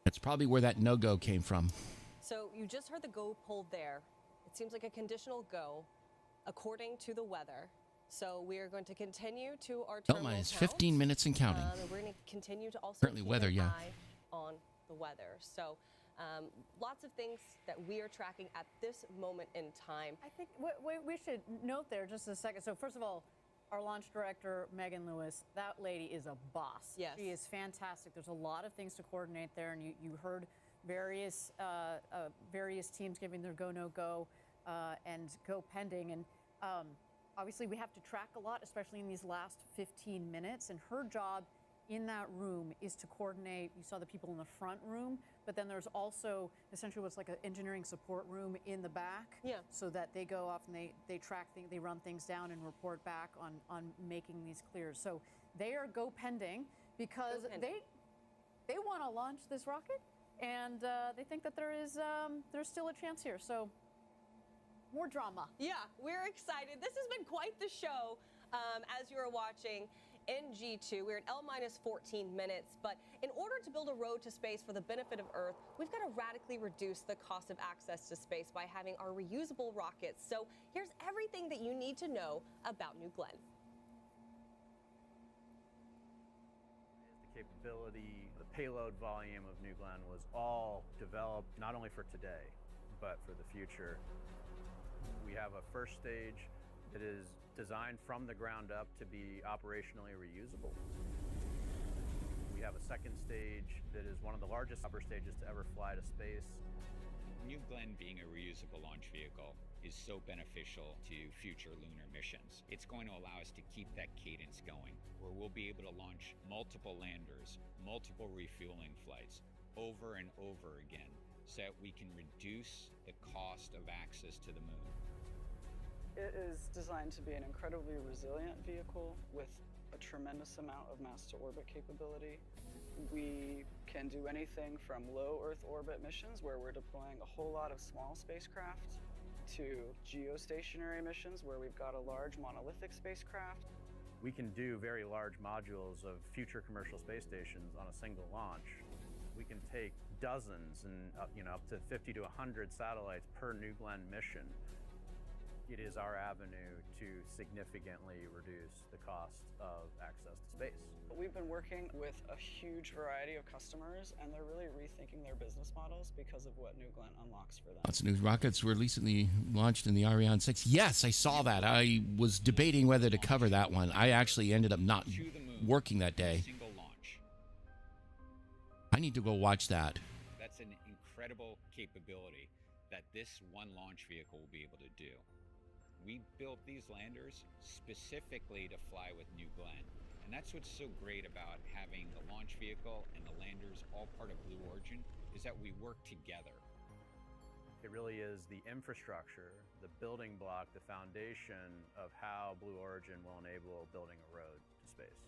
That's probably where that no-go came from. So you just heard the go pulled there. It seems like a conditional go according to the weather. So we are going to continue to our terminal Minus count. 15 minutes and counting. And we're going to continue to also Currently keep weather, an yeah. eye on the weather. So lots of things that we are tracking at this moment in time. I think we should note there just a second. So first of all, our launch director, Megan Lewis, that lady is a boss. Yes. She is fantastic. There's a lot of things to coordinate there, and you heard various teams giving their go, no go, and go pending. And obviously we have to track a lot, especially in these last 15 minutes. And her job in that room is to coordinate. You saw the people in the front room, but then there's also essentially what's like an engineering support room in the back. Yeah. So that they go off and they track things, they run things down and report back on making these clears. So they are go pending because they want to launch this rocket, and they think that there's still a chance here. So more drama. Yeah, we're excited. This has been quite the show. As you are watching NG2, we're at L-14 minutes, but in order to build a road to space for the benefit of Earth, we've got to radically reduce the cost of access to space by having our reusable rockets. So here's everything that you need to know about New Glenn. The capability, the payload volume of New Glenn was all developed not only for today, but for the future. We have a first stage that is designed from the ground up to be operationally reusable. We have a second stage that is one of the largest upper stages to ever fly to space. New Glenn being a reusable launch vehicle is so beneficial to future lunar missions. It's going to allow us to keep that cadence going, where we'll be able to launch multiple landers, multiple refueling flights over and over again, so that we can reduce the cost of access to the moon. It is designed to be an incredibly resilient vehicle with a tremendous amount of mass to orbit capability. We can do anything from low Earth orbit missions where we're deploying a whole lot of small spacecraft to geostationary missions where we've got a large monolithic spacecraft. We can do very large modules of future commercial space stations on a single launch. We can take dozens and up to 50 to 100 satellites per New Glenn mission. It is our avenue to significantly reduce the cost of access to space. We've been working with a huge variety of customers, and they're really rethinking their business models because of what New Glenn unlocks for them. Lots of new rockets were recently launched in the Ariane 6. Yes, I saw that. I was debating whether to cover that one. I actually ended up not working that day. Single launch. I need to go watch that. That's an incredible capability that this one launch vehicle will be able to do. We built these landers specifically to fly with New Glenn. And that's what's so great about having the launch vehicle and the landers all part of Blue Origin, is that we work together. It really is the infrastructure, the building block, the foundation of how Blue Origin will enable building a road to space.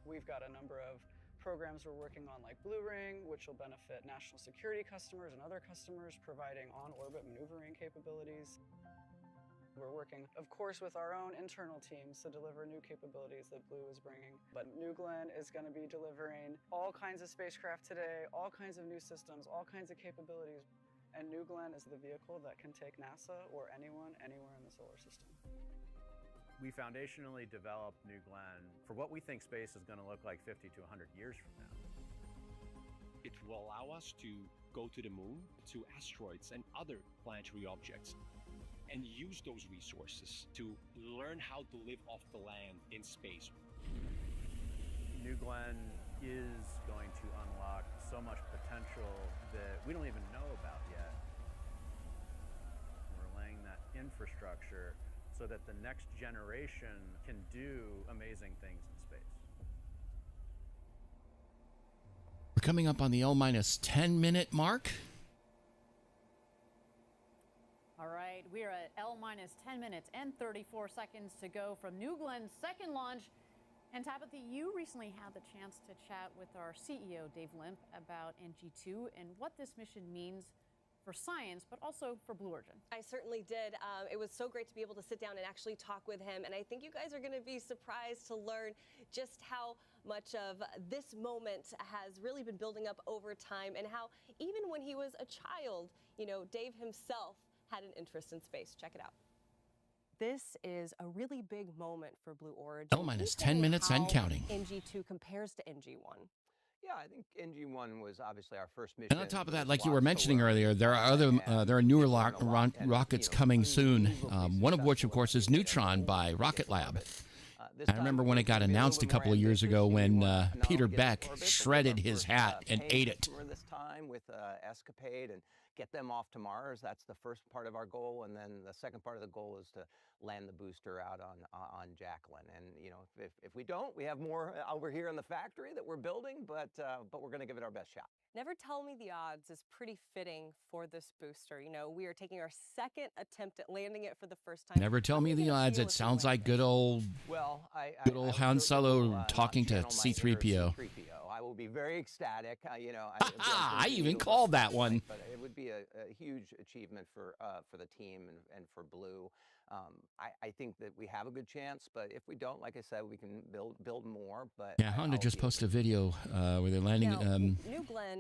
We've got a number of programs we're working on like Blue Ring, which will benefit national security customers and other customers, providing on-orbit maneuvering capabilities. We're working, of course, with our own internal teams to deliver new capabilities that Blue is bringing. But New Glenn is going to be delivering all kinds of spacecraft today, all kinds of new systems, all kinds of capabilities. And New Glenn is the vehicle that can take NASA or anyone, anywhere in the solar system. We foundationally developed New Glenn for what we think space is going to look like 50 to 100 years from now. It will allow us to go to the moon, to asteroids and other planetary objects, and use those resources to learn how to live off the land in space. New Glenn is going to unlock so much potential that we don't even know about yet. We're laying that infrastructure so that the next generation can do amazing things in space. We're coming up on the L-10 minute mark. All right, we are at L-10 minutes and 34 seconds to go from New Glenn's second launch. And Tabitha, you recently had the chance to chat with our CEO, Dave Limp, about NG2 and what this mission means for science, but also for Blue Origin. I certainly did. It was so great to be able to sit down and actually talk with him. And I think you guys are going to be surprised to learn just how much of this moment has really been building up over time, and how even when he was a child, you know, Dave himself had an interest in space. Check it out. This is a really big moment for Blue Origin. L-10 minutes and counting. NG2 compares to NG1. Yeah, I think NG1 was obviously our first mission. And on top of that, like you were mentioning earlier, there are newer rockets coming soon. One of which, of course, is Neutron by Rocket Lab. I remember when it got announced a couple of years ago when Peter Beck shredded his hat and ate it. This time with ESCAPADE and get them off to Mars. That's the first part of our goal, and then the second part of the goal is to land the booster out on Jacqueline. And you know, if we don't, we have more over here in the factory that we're building, but we're going to give it our best shot. Never Tell Me the Odds is pretty fitting for this booster. You know, we are taking our second attempt at landing it for the first time. Never Tell Me the Odds. It sounds like good old Han Solo talking to C-3PO. I will be very ecstatic. You know, I even called that one. But it would be a huge achievement for the team and for Blue. I think that we have a good chance, but if we don't, like I said, we can build more. But yeah, Honda just posted a video where they're landing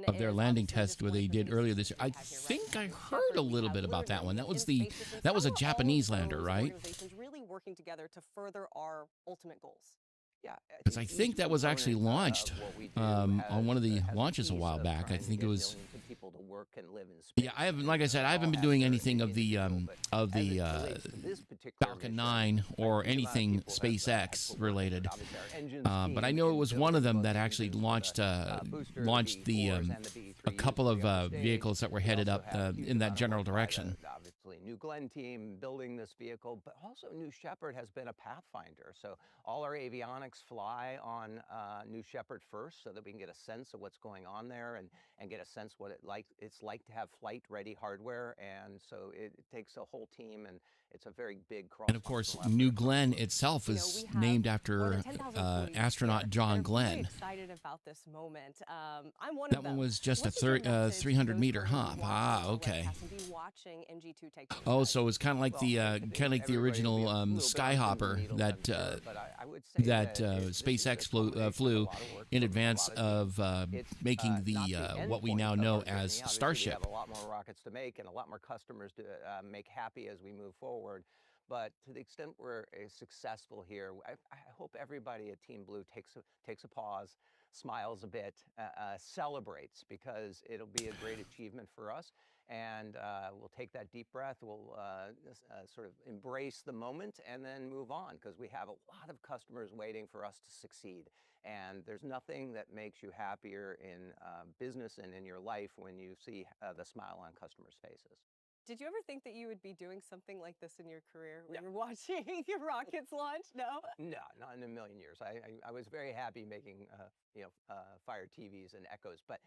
of their landing test where they did earlier this year. I think I heard a little bit about that one. That was a Japanese lander, right? Really working together to further our ultimate goals. Yeah, because I think that was actually launched on one of the launches a while back. I think it was. People to work and live in space. Yeah, I haven't. Like I said, I haven't been doing anything of the Falcon 9 or anything SpaceX related. But I know it was one of them that actually launched a couple of vehicles that were headed up in that general direction. Obviously, New Glenn team building this vehicle, but also New Shepard has been a pathfinder. So all our avionics fly on New Shepard first, so that we can get a sense of what's going on there and get a sense what it's like to have flight-ready hardware. And so it takes a whole team, and it's a very big cross. And of course, New Glenn itself is named after astronaut John Glenn. I'm excited about this moment. I'm one that one was just a 300-meter hop. Ah, okay. Watching NG2 take oh, so it was kind of like the original Skyhopper that SpaceX flew in advance of making the what we now know as Starship. We have a lot more rockets to make and a lot more customers to make happy as we move forward. But to the extent we're successful here, I hope everybody at Team Blue takes a pause, smiles a bit, celebrates, because it'll be a great achievement for us. And we'll take that deep breath, we'll sort of embrace the moment and then move on, because we have a lot of customers waiting for us to succeed. And there's nothing that makes you happier in business and in your life when you see the smile on customers' faces. Did you ever think that you would be doing something like this in your career when you're watching your rockets launch? No? No, not in a million years. I was very happy making Fire TVs and Echoes, but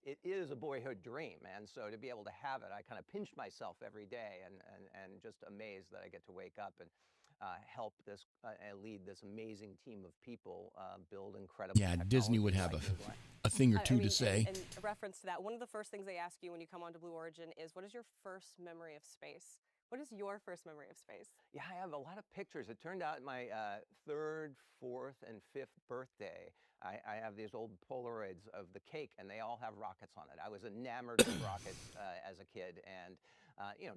it is a boyhood dream, and so to be able to have it, I kind of pinch myself every day and just amazed that I get to wake up and help this lead this amazing team of people build incredible. Yeah, Disney would have a thing or two to say. And a reference to that, one of the first things they ask you when you come onto Blue Origin is, what is your first memory of space? What is your first memory of space? Yeah, I have a lot of pictures. It turned out my 3rd, 4th, and 5th birthday, I have these old Polaroids of the cake, and they all have rockets on it. I was enamored with rockets as a kid, and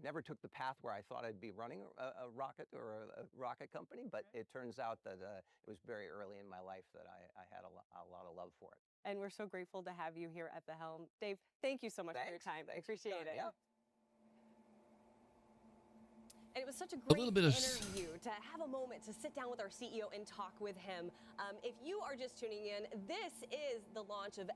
never took the path where I thought I'd be running a rocket or a rocket company, but it turns out that it was very early in my life that I had a lot of love for it. And we're so grateful to have you here at the helm. Dave, thank you so much for your time. I appreciate it. Yeah. And it was such a great interview to have a moment to sit down with our CEO and talk with him. If you are just tuning in, this is the launch of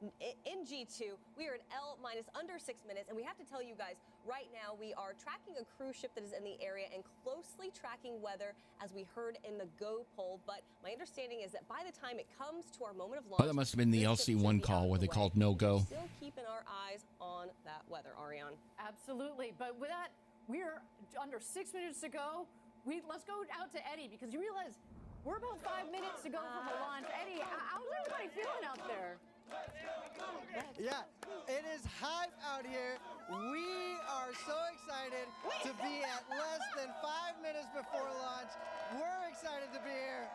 in G2. We are at L minus under 6 minutes, and we have to tell you guys, right now we are tracking a cruise ship that is in the area and closely tracking weather, as we heard in the Go poll. But my understanding is that by the time it comes to our moment of launch, Well, that must have been the LC1 call where they called no go. still keeping our eyes on that weather, Ariane. Absolutely. But with that, we're under 6 minutes to go. Let's go out to Eddie, because you realize we're about 5 minutes to go from the launch. Eddie, how's everybody feeling out there? Yeah, it is hype out here. We are so excited to be at less than 5 minutes before launch. We're excited to be here.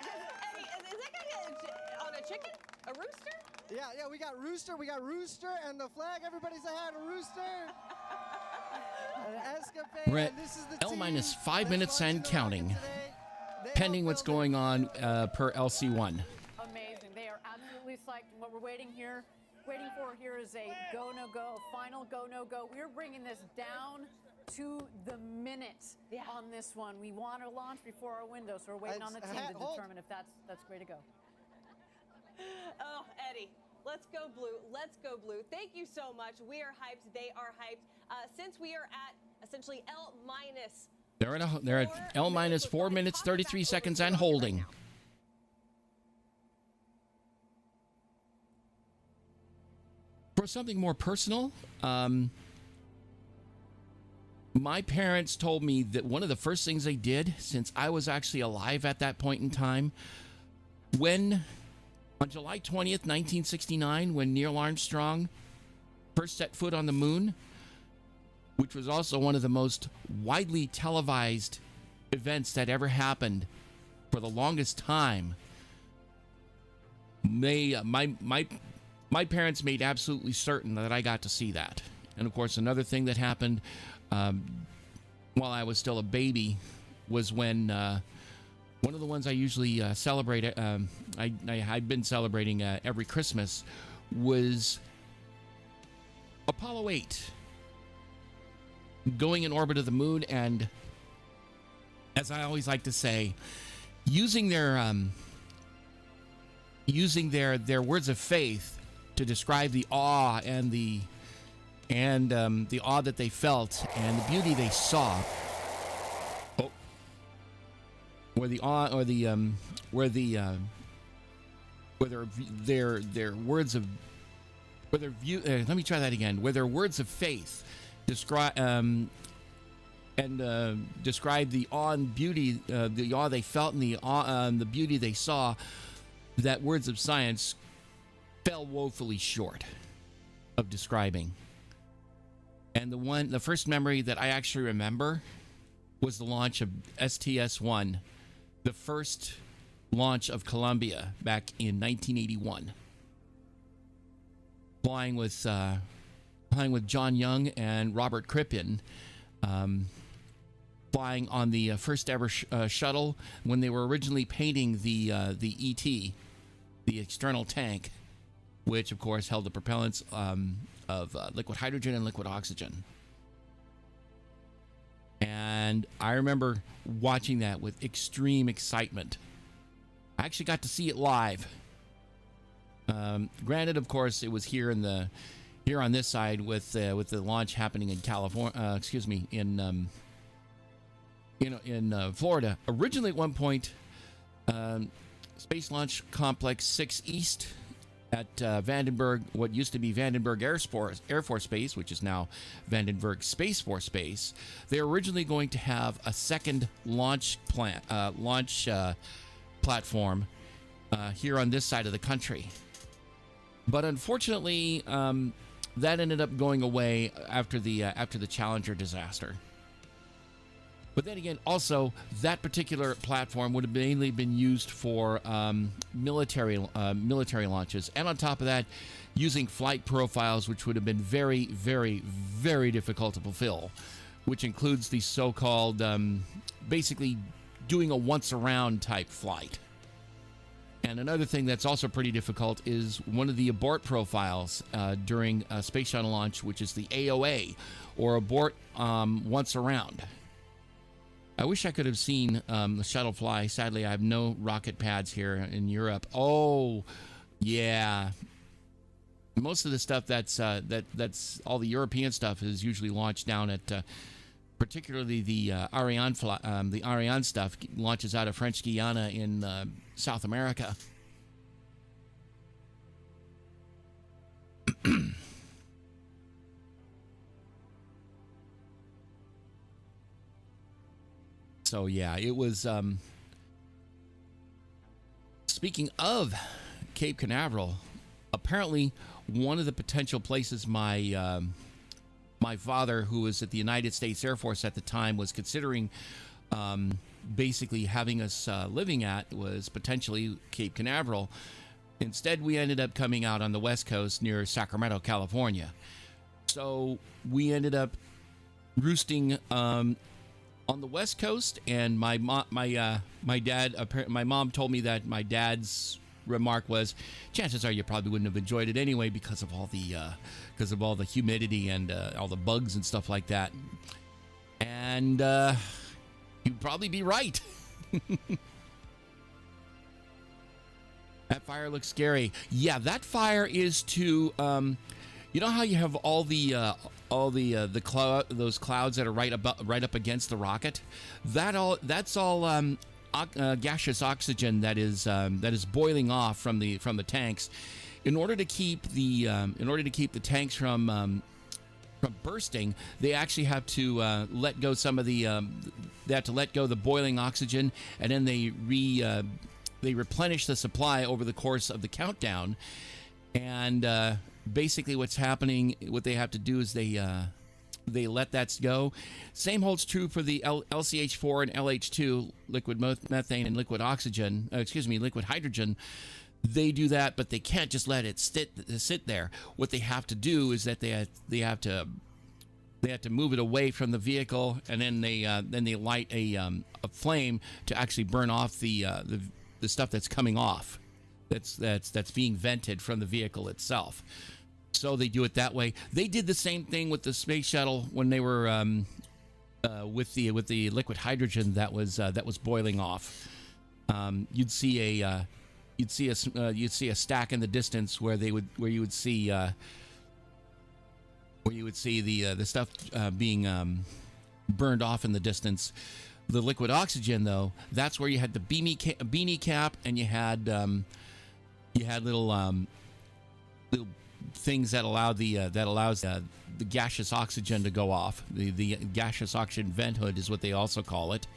Eddie, is that guy on a chicken? A rooster? Yeah, we got rooster, and the flag. Everybody say hi to rooster. ESCAPADE, We're at and this is the L team minus 5 that's minutes and launching the rocket counting, today. pending what's going on per LC1. Amazing. They are absolutely psyched. What we're waiting for here is a go, no go, final go, no go. We're bringing this down to the minute on this one. We want to launch before our window, so we're waiting on the team to determine if that's great to go. Oh, Eddie, let's go blue. Let's go blue. Thank you so much. We are hyped. They are hyped. Since we are at essentially L minus. They're at L minus 4 minutes 33 seconds and holding. For something more personal, my parents told me that one of the first things they did, since I was actually alive at that point in time, when on July 20th, 1969, when Neil Armstrong first set foot on the moon, which was also one of the most widely televised events that ever happened for the longest time, my parents made absolutely certain that I got to see that. And of course, another thing that happened while I was still a baby was when one of the ones I usually celebrate, I've been celebrating every Christmas, was Apollo 8 going in orbit of the moon, and as I always like to say, using their words of faith to describe the awe and the awe that they felt and the beauty they saw, where the awe or the where their words of let me try that again, where their words of faith describe describe the awe and beauty, the awe they felt and the awe and the beauty they saw, that words of science fell woefully short of describing. And the first memory that I actually remember was the launch of STS-1, the first launch of Columbia back in 1981. Flying with John Young and Robert Crippen, flying on the first ever shuttle when they were originally painting the ET, the external tank, which of course held the propellants of liquid hydrogen and liquid oxygen. And I remember watching that with extreme excitement. I actually got to see it live. Granted, of course, it was here on this side with the launch happening in California. In Florida. Originally, at one point, Space Launch Complex 6 East at Vandenberg, what used to be Vandenberg Air Force Base, which is now Vandenberg Space Force Base. They were originally going to have a second launch platform here on this side of the country. But unfortunately, that ended up going away after the Challenger disaster. But then again, also, that particular platform would have mainly been used for military launches. And on top of that, using flight profiles, which would have been very, very, very difficult to fulfill, which includes the so-called, basically doing a once-around type flight. And another thing that's also pretty difficult is one of the abort profiles during a space shuttle launch, which is the AOA, or abort once around. I wish I could have seen the shuttle fly. Sadly, I have no rocket pads here in Europe. Oh, yeah. Most of the stuff that's all the European stuff is usually launched down at, particularly the Ariane stuff launches out of French Guiana in South America. So yeah, it was. Speaking of Cape Canaveral, apparently one of the potential places my father, who was at the United States Air Force at the time, was considering basically having us living at was potentially Cape Canaveral. Instead, we ended up coming out on the West Coast near Sacramento, California. So we ended up roosting on the West Coast, and my mom told me that my dad's remark was, chances are you probably wouldn't have enjoyed it anyway because of all the humidity and all the bugs and stuff like that. And you'd probably be right. That fire looks scary. Yeah, that fire is to you know how you have all the those clouds that are right up against the rocket? That's all gaseous oxygen that is boiling off from the tanks. In order to keep the tanks from bursting, they actually have to let go some of the they have to let go the boiling oxygen, and then they replenish the supply over the course of the countdown. And basically what's happening, what they have to do is they let that go. Same holds true for the LCH4 and LH2, liquid methane and liquid oxygen, liquid hydrogen. They do that, but they can't just let it sit there. What they have to do is that they have to move it away from the vehicle, and then they light a flame to actually burn off the stuff that's coming off, that's being vented from the vehicle itself. So they do it that way. They did the same thing with the space shuttle when they were with the liquid hydrogen that was boiling off. You'd see a stack in the distance where you would see the stuff being burned off in the distance. The liquid oxygen, though, that's where you had the beanie cap, and you had little things that allows the gaseous oxygen to go off. The gaseous oxygen vent hood is what they also call it.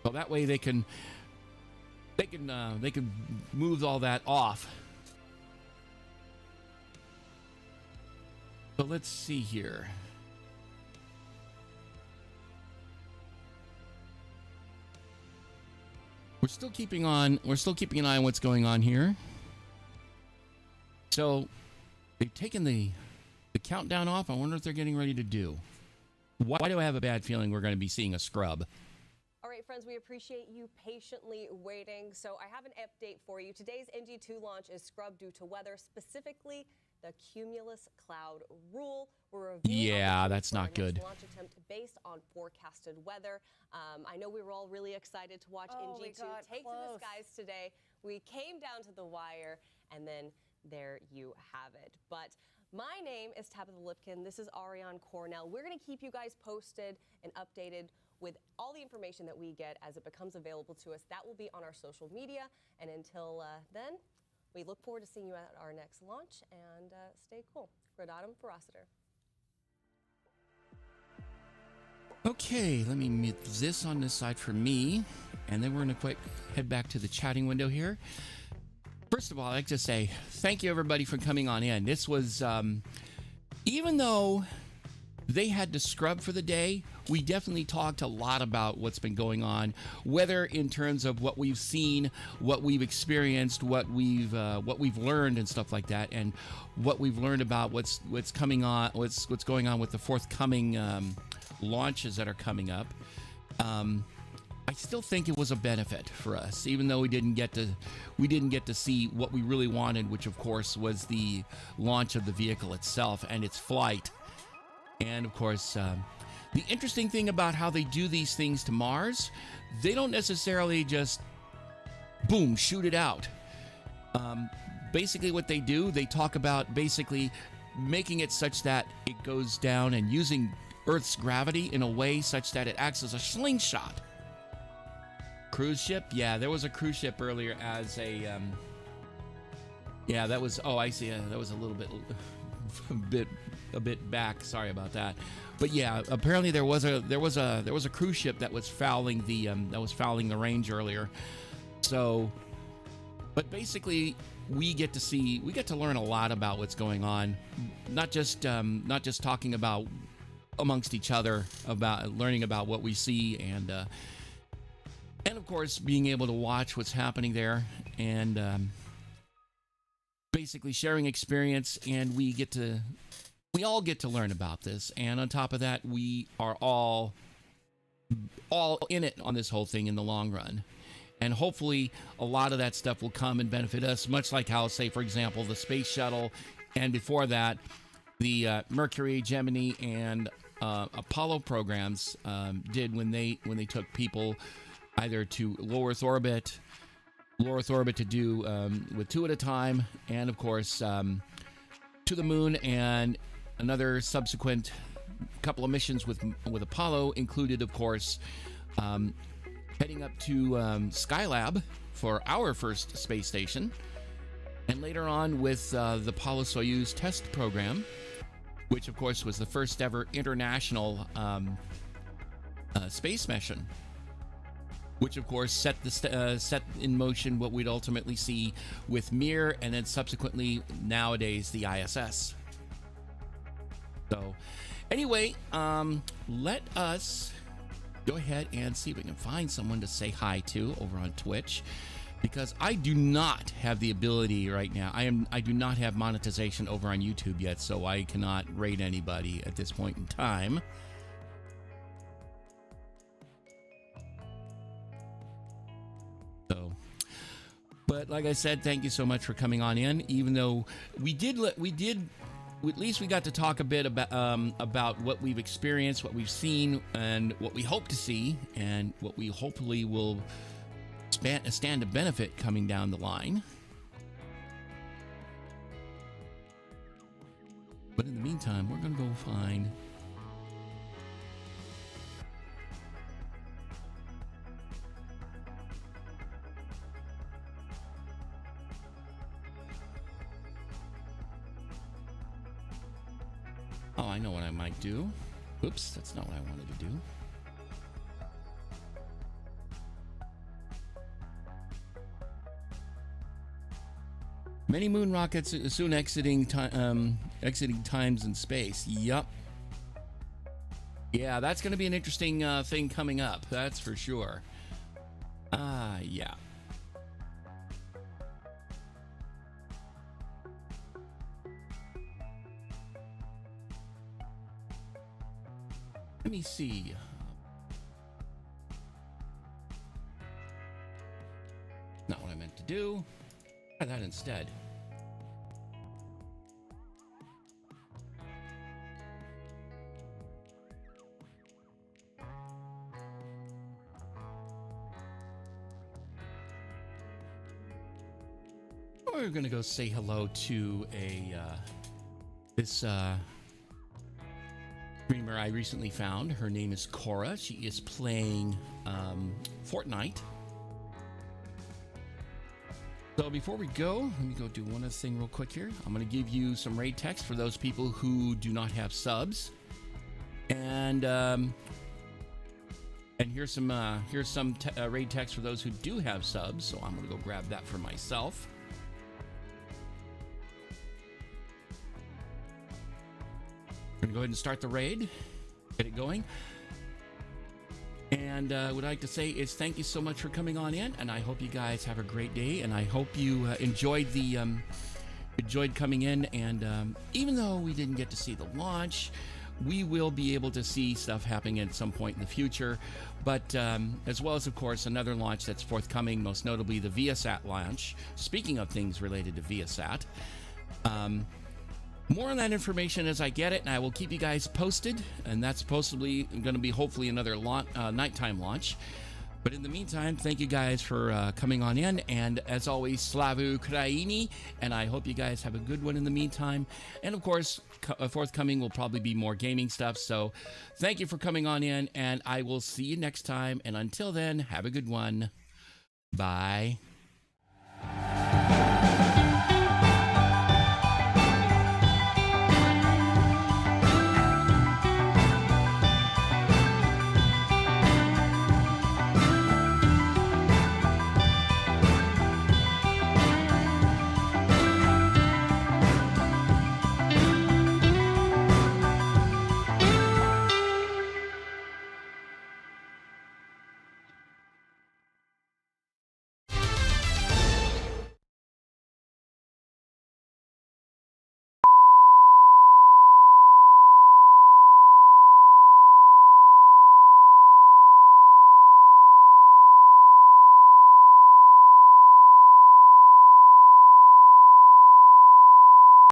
So that way they can move all that off. So let's see here. We're still keeping an eye on what's going on here. So they've taken the countdown off. I wonder what they're getting ready to do. Why do I have a bad feeling we're going to be seeing a scrub? All right, friends, we appreciate you patiently waiting. So I have an update for you. Today's NG2 launch is scrubbed due to weather, specifically the cumulus cloud rule. Yeah, that's not good. Launch attempt based on forecasted weather. I know we were all really excited to watch NG2 take to the skies today. We came down to the wire, and then there you have it. But my name is Tabitha Lipkin. This is Ariane Cornell. We're going to keep you guys posted and updated with all the information that we get as it becomes available to us. That will be on our social media. And until then, we look forward to seeing you at our next launch, and stay cool. Gradatum Ferociter. Okay, let me mute this on this side for me, and then we're going to quick head back to the chatting window here. First of all, I'd like to say thank you, everybody, for coming on in. This was, even though they had to scrub for the day, we definitely talked a lot about what's been going on, whether in terms of what we've seen, what we've experienced, what we've learned and stuff like that, and what we've learned about what's coming on, what's going on with the forthcoming launches that are coming up. I still think it was a benefit for us, even though we didn't get to see what we really wanted, which of course was the launch of the vehicle itself and its flight. And of course, the interesting thing about how they do these things to Mars, they don't necessarily just boom, shoot it out. Basically what they do, they talk about basically making it such that it goes down and using Earth's gravity in a way such that it acts as a slingshot. Cruise ship? Yeah, there was a cruise ship earlier as a yeah, that was, oh, I see. That was a little bit a bit back. Sorry about that. But yeah, apparently there was a cruise ship that was fouling the range earlier. So, but basically we get to learn a lot about what's going on, not just talking about amongst each other, about learning about what we see, and of course being able to watch what's happening there, and basically sharing experience, and we all get to learn about this. And on top of that, we are all in it on this whole thing in the long run. And hopefully a lot of that stuff will come and benefit us, much like how, say, for example, the space shuttle, and before that, the Mercury, Gemini, and Apollo programs did when they took people either to low Earth orbit to do with 2 at a time, and of course to the moon, and another subsequent couple of missions with Apollo included, of course, heading up to Skylab for our first space station, and later on with the Apollo-Soyuz test program, which of course was the first ever international space mission, which of course set in motion what we'd ultimately see with Mir, and then subsequently nowadays the ISS. So anyway, let us go ahead and see if we can find someone to say hi to over on Twitch, because I do not have the ability right now. I do not have monetization over on YouTube yet, so I cannot rate anybody at this point in time. So, but like I said, thank you so much for coming on in. Even though at least we got to talk a bit about what we've experienced, what we've seen, and what we hope to see, and what we hopefully will stand to benefit coming down the line. But in the meantime, we're going to go find oh, I know what I might do. Oops, that's not what I wanted to do. Many moon rockets soon exiting times in space. Yup. Yeah, that's going to be an interesting thing coming up. That's for sure. Yeah. Let me see. Not what I meant to do. Try that instead. We're gonna go say hello to this streamer I recently found. Her name is Cora. She is playing Fortnite. So before we go, let me go do one other thing real quick here. I'm going to give you some raid text for those people who do not have subs, and here's some raid text for those who do have subs. So I'm going to go grab that for myself. I'm going to go ahead and start the raid, get it going. And what I'd like to say is thank you so much for coming on in, and I hope you guys have a great day, and I hope you enjoyed coming in. And even though we didn't get to see the launch, we will be able to see stuff happening at some point in the future. But as well as, of course, another launch that's forthcoming, most notably the Viasat launch. Speaking of things related to Viasat, More on that information as I get it, and I will keep you guys posted. And that's possibly going to be hopefully another nighttime launch. But in the meantime, thank you guys for coming on in. And as always, Slavu Kraini. And I hope you guys have a good one in the meantime. And of course, forthcoming will probably be more gaming stuff. So thank you for coming on in. And I will see you next time. And until then, have a good one. Bye.